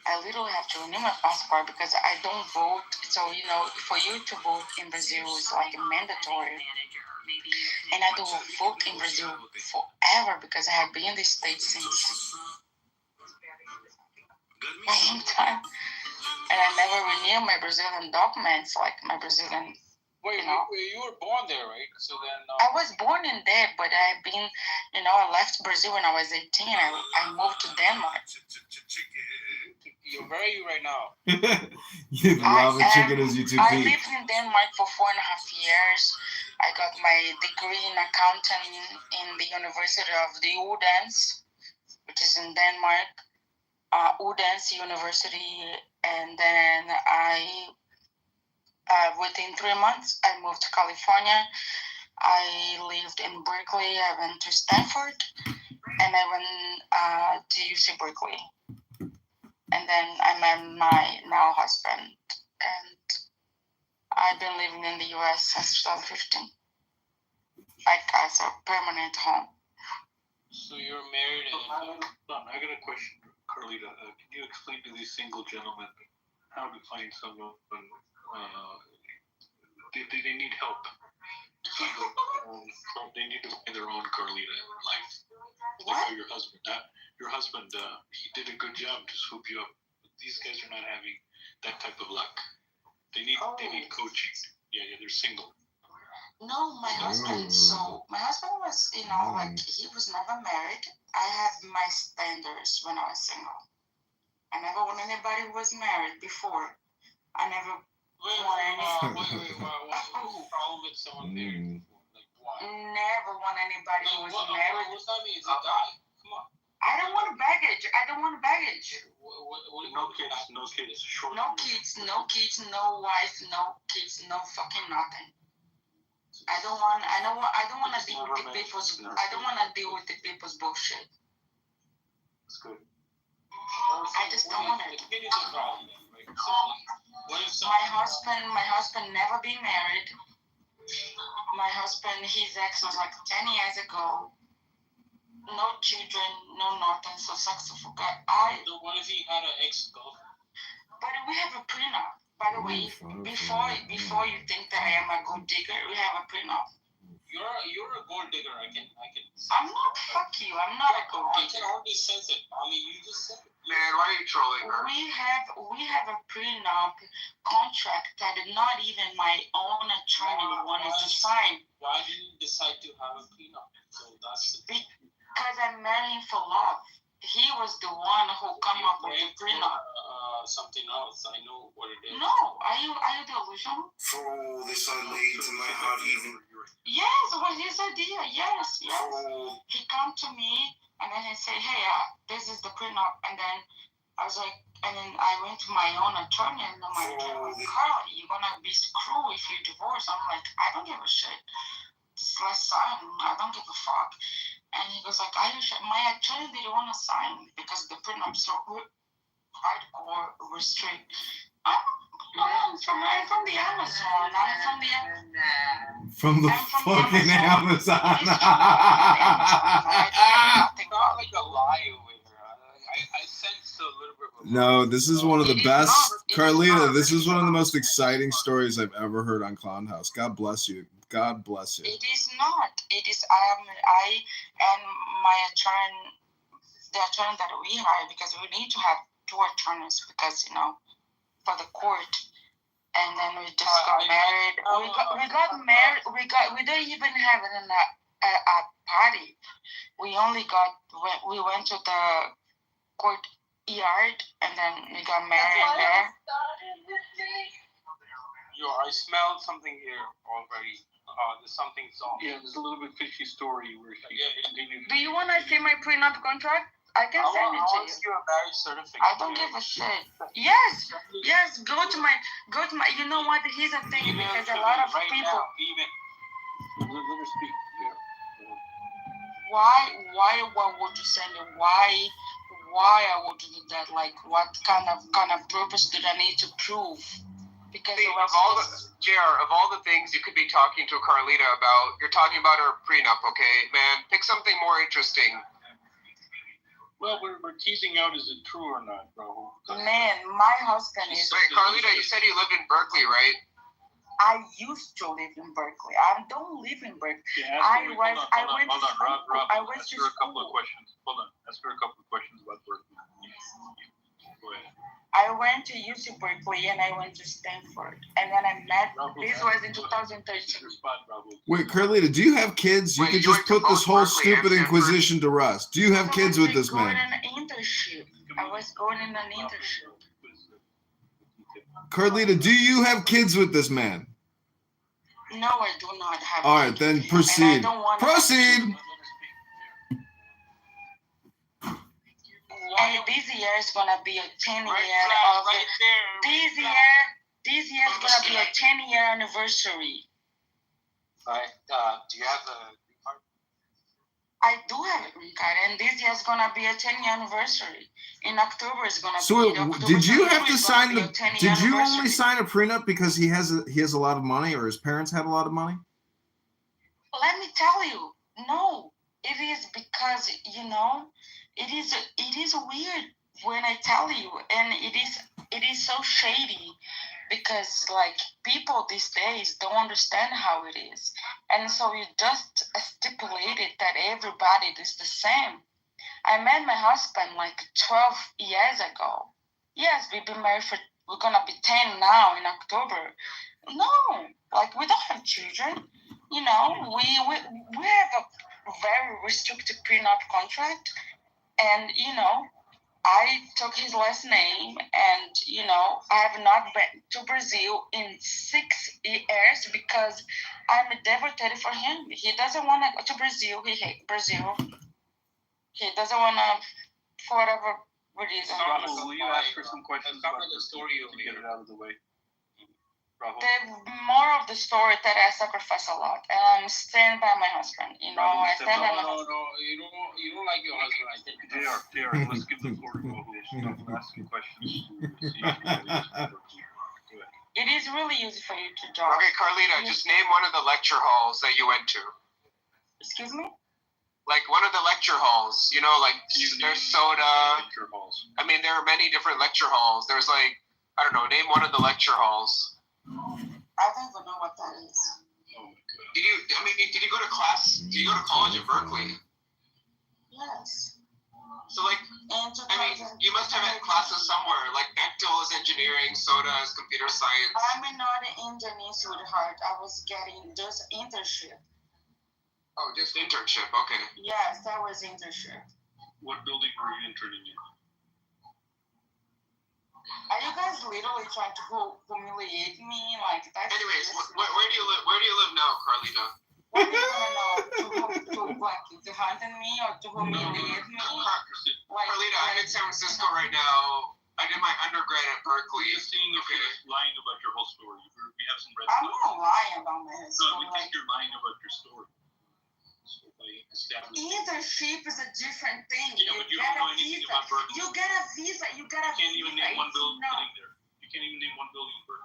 I literally have to renew my passport because I don't vote. So for you to vote in Brazil is like mandatory. And I don't vote in Brazil forever because I have been in the States since a long time. And I never renew my Brazilian documents, like my Brazilian. Wait, you were born there, right? So then. I was born in there, but I've been, I left Brazil when I was 18. I moved to Denmark. Where are you right now? The lava chicken is you too I deep. lived in Denmark for 4.5 years. I got my degree in accounting in the University of the Odense, which is in Denmark. Odense University, and then within 3 months, I moved to California. I lived in Berkeley. I went to Stanford, and I went to UC Berkeley. And then I met my now husband, and I've been living in the U.S. since 2015, like as a permanent home. So you're married and... I got a question, Carlita. Can you explain to these single gentlemen how to find someone they need help? They need to find their own Carlita in life. What? Your husband, he did a good job to swoop you up. These guys are not having that type of luck. They need coaching. Yeah, they're single. No, my husband. So my husband was, like he was never married. I have my standards when I was single. I never wanted anybody who was married before. I never What's the problem with someone married before? Like why? Never want anybody who was married. What's that mean? Is it guy? Come on. I don't want baggage. What No kids, short. No kids, no wife, no kids, no fucking nothing. I don't want to deal with the people's. I don't want to deal with the people's bullshit. That's good. I just don't want it. The kid is a problem, right? So, what if My husband never been married. My husband, his ex was like 10 years ago. No children, no nothing. So sex to forget. So what if he had an ex-girlfriend? But we have a prenup. By the way, before you think that I am a gold digger, we have a prenup. You're a gold digger. I can. I'm not. Fuck you. I'm not a gold I digger. can already sense it. I mean, you just said it. Man, why are you trolling her? We have a prenup contract that not even my own attorney wanted to sign. Why didn't you decide to have a prenup? So that's the Because I met him for love. He was the one who come up with the prenup. Something else. I know what it is. No, are you delusional? Oh, this I laid to my heart even. Yes, it was his idea. Yes. He come to me and then he said, "Hey, this is the prenup." And then I was like, and then I went to my own attorney and my attorney was like, "Carl, you're gonna be screwed if you divorce." I'm like, I don't give a shit. Just let's sign. I don't give a fuck. And he goes like, "Are you sure?" My attorney didn't want to sign because the prenup's so hardcore restrict. I'm from the Amazon. I'm from the From the I'm from the fucking Amazon. Amazon. It is true. I'm from the Amazon. I have nothing Not like a lie over here. I sense a little bit of a No, this is one of the It is best. not. It is Carlita, not. this It is is one of the not. most exciting stories I've ever heard on Clown House. God bless you. God bless you. It is not. It is. I and my attorney, the attorney that we hire, because we need to have 2 attorneys because for the court. And then we just got married. We got married. We don't even have it in a party. We only we went to the court yard and then we got married there. I smelled something here already. There's something's off. Yeah, there's a little bit fishy story where she continued. Do you want to see my prenup contract? I can send it to I want you. your marriage certificate. I don't give a shit. Yes. Go to my. You know what? Here's the thing, because a lot of right people. Now, even. Let her speak. Yeah. Why? What would you send it? Why I would do that? Like, what kind of purpose did I need to prove? Because See, of all the things you could be talking to Carlita about, you're talking about her prenup, okay? Man, pick something more interesting. Well, we're teasing out, is it true or not, bro? Man, my husband is. Wait, Carlita, you said you lived in Berkeley, right? I used to live in Berkeley. I don't live in Berkeley. Yeah, I went to Rob, I went ask to her a couple school. of questions. Hold on. Ask her a couple of questions about Berkeley. Go ahead. I went to UC Berkeley and I went to Stanford. And then I met, this was in 2013. Wait, Carlita, do you have kids? You Wait, could you just went to put this both whole Berkeley and stupid Stanford? inquisition to rest. Do you have kids with this man? I was going in an internship. Carlita, do you have kids with this man? No, I do not have. All right, then proceed. And I don't want to Proceed. And this year is gonna be a 10-year Right there. This year is gonna be a 10-year anniversary. Do you have a green card? I do have a green card, and this year is gonna be a 10-year anniversary. In October is gonna So be. did you have to sign the? Did you only anniversary. sign a prenup because he has a lot of money, or his parents had a lot of money? Let me tell you, no. It is because it is weird when I tell you, and it is so shady because like people these days don't understand how it is, and so you just stipulated that everybody is the same. I met my husband like 12 years ago. Yes, we've been married we're gonna be 10 now in October. No, like we don't have children. We have a very restricted prenup contract, and I took his last name, and I have not been to Brazil in 6 years because I'm devastated for him. He doesn't want to go to Brazil. He hates Brazil. He doesn't want to, for whatever reason. Will you ask her some questions about the story to get it out of the way? The more of the story that I sacrifice a lot, and I'm staying by my husband. I stand by my husband. No, you don't like your husband. I think. JR, let's give the floor to go who ask some questions. It is really easy for you to draw. Okay, Carlita, just name one of the lecture halls that you went to. Excuse me? Like one of the lecture halls, like there's soda. Lecture halls. I mean, there are many different lecture halls. There's like, I don't know, name one of the lecture halls. I don't even know what that is. Did you go to class? Did you go to college in Berkeley? Yes. So you must have had classes somewhere. Like Bechtel is engineering, soda is computer science. I'm not an engineer, sweetheart. I was getting just internship. Oh, just internship. Okay. Yes, that was internship. What building were you interning in? Are you guys literally trying to humiliate me? Like that? Anyways, where do you live? Where do you live now, Carlita? What do you want to know? To hunt me or to humiliate me? Carlita, I'm in San Francisco right now. I did my undergrad at Berkeley. Just seeing if you're lying about your whole story. We have some red I'm not lying about my No, story. we think you're lying about your story. Internship is a different thing. Yeah, but you don't know anything about Berkeley. You get a visa. You can't even name one building there. You can't even name one building for.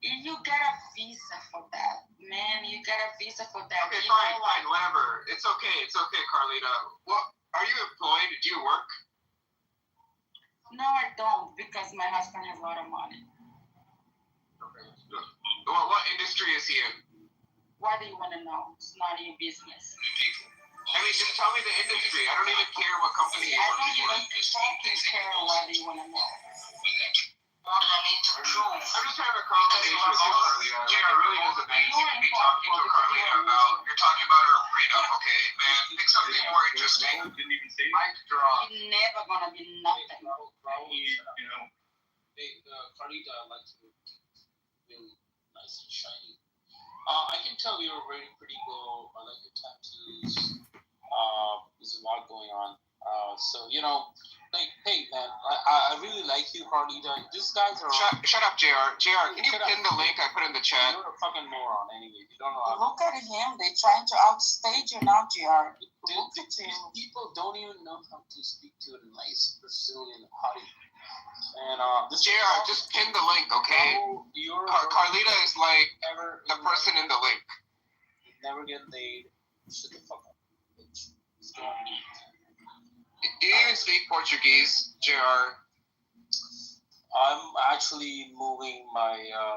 You get a visa for that, man. You get a visa for that. Okay, You fine, know, fine, whatever. It's okay, Carlita. What? Are you employed? Do you work? No, I don't, because my husband has a lot of money. Okay. Well, what industry is he in? Why do you want to know? It's not your business. I mean, just tell me the industry. I don't even care what company he I works don't for. even fucking care why do you want to know. I'm just trying to have a conversation with you, Carlita. Like, it really doesn't make sense to be talking to Carlita about. You're talking about her prenup, okay? Man, pick something more interesting. Didn't even say Mic drop. You're never gonna be nothing. you know. Hey, Carlita, I like to really nice and shiny. I can tell you're a very pretty girl. I like your tattoos. There's a lot going on. So you know, like, hey man, I really like you, Carlita. These guys are. Shut up, JR. JR, can you pin the link I put in the chat? You're a fucking moron, anyway. You don't know how. Look at him. They're trying to outstage you now, JR. Look at you. People don't even know how to speak to a nice Brazilian hottie. And this JR, just pin the link, okay? Carlita is like the person in the link. You never get laid. Shut the fuck up, bitch. Do you even speak Portuguese, JR? I'm actually moving my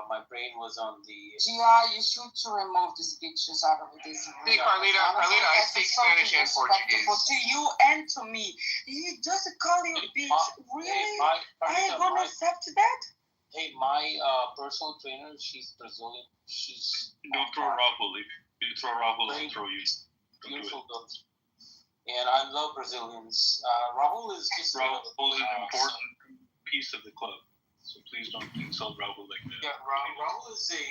my brain was on the. GR, you should to remove these bitches out of this. See, Carlita, I speak Spanish and Portuguese. To you and to me. You just call you a bitch. Really? I ain't gonna accept that? Hey, my personal trainer, she's Brazilian. She's. Don't throw Raul. If you throw Raul, he'll throw you. Beautiful girl. And I love Brazilians. Raul is just. Raul is an important piece of the club. So please don't insult Raul like that. Yeah, Raul is a,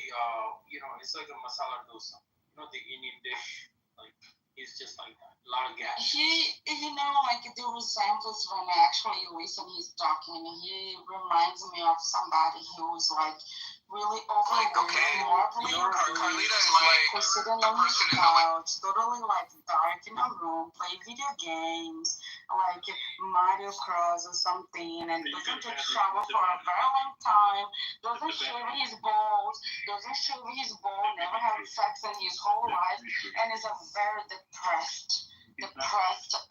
it's like a masala dosa. You know, the Indian dish. Like, he's just like that. A lot of gas. Like the resemblance when I actually listen he's talking, he reminds me of somebody who's like really overweight, Carlita is like sitting on his couch, totally like dark in a room, play video games, like Mario Cross or something, and doesn't take shower for a very long time, doesn't shave his balls, never had sex in his whole life, and is a very depressed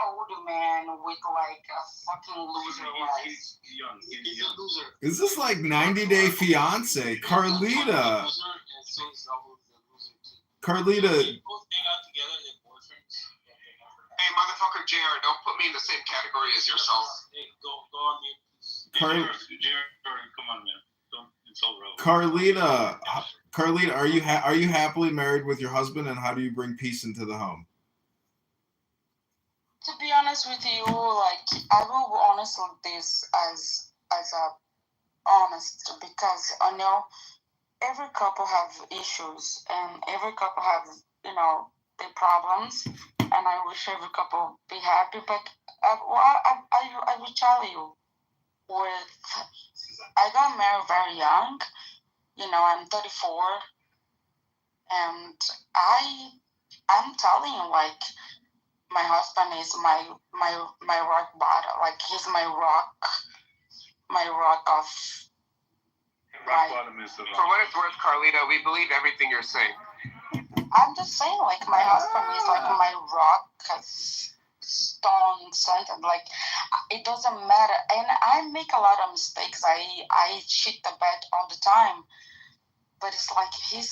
older man with like a fucking loser life. He's a loser. Is this like 90 Day Fiance? Carlita. Carlita. Both hang out together, they're boyfriends. Hey, motherfucker, JR, don't put me in the same category as yourself. Hey, go on mute. Come on, man. Don't insult Raul. Carlita, are you happily married with your husband, and how do you bring peace into the home? To be honest with you, like I will be honest with this as a honest, because I know every couple have issues and every couple have their problems, and I wish every couple be happy. But I will tell you, I got married very young. I'm 34, and I'm telling you, like. My husband is my rock bottom. Like he's my rock of. Rock bottom is the rock. For what it's worth, Carlita, we believe everything you're saying. I'm just saying, like my husband is like my rock, stone center. Like it doesn't matter, and I make a lot of mistakes. I shit the bed all the time. But it's like he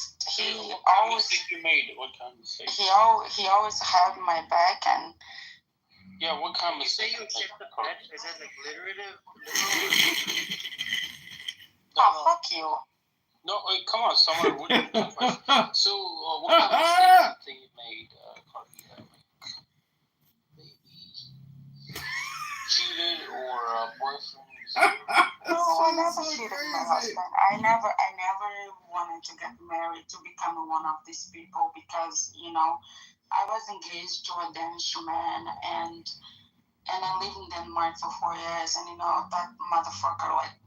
always. You made what kind of mistake? He always held my back and. Yeah, what kind of mistake? You say you shit the bed? Is it like literally? Fuck you. No, wait, come on, Summer. So, what kind of mistake you made, Carlita? Maybe cheated or boyfriend? No, I never cheated my husband. I never wanted to get married to become one of these people because I was engaged to a Danish man and I lived in Denmark for 4 years, and that motherfucker like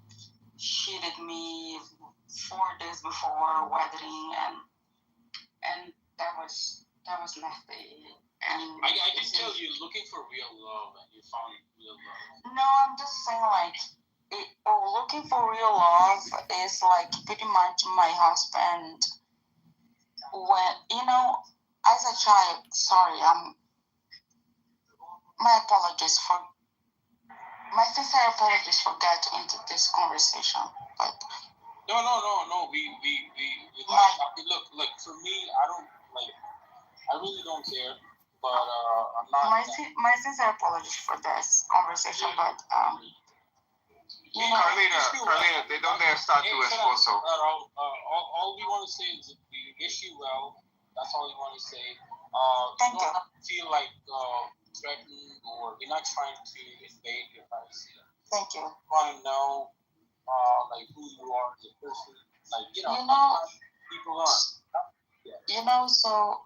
cheated me 4 days before wedding, and that was nasty. And I can tell you're looking for real love, and you found real love. No, I'm just saying like. Look looking for real love is like pretty much my husband. When as a child, sorry, my sincere apologies for getting into this conversation, but No. We like. Look. For me, I don't like. I really don't care. But I'm not. My sincere apologies for this conversation, but Carlita, ¿de dónde está tu esposo? All we want to say is that we wish you well. That's all we want to say. Thank you don't have to feel like threatened, or we're not trying to invade your privacy. Thank you. We want to know like who you are as a person. Like people aren't. So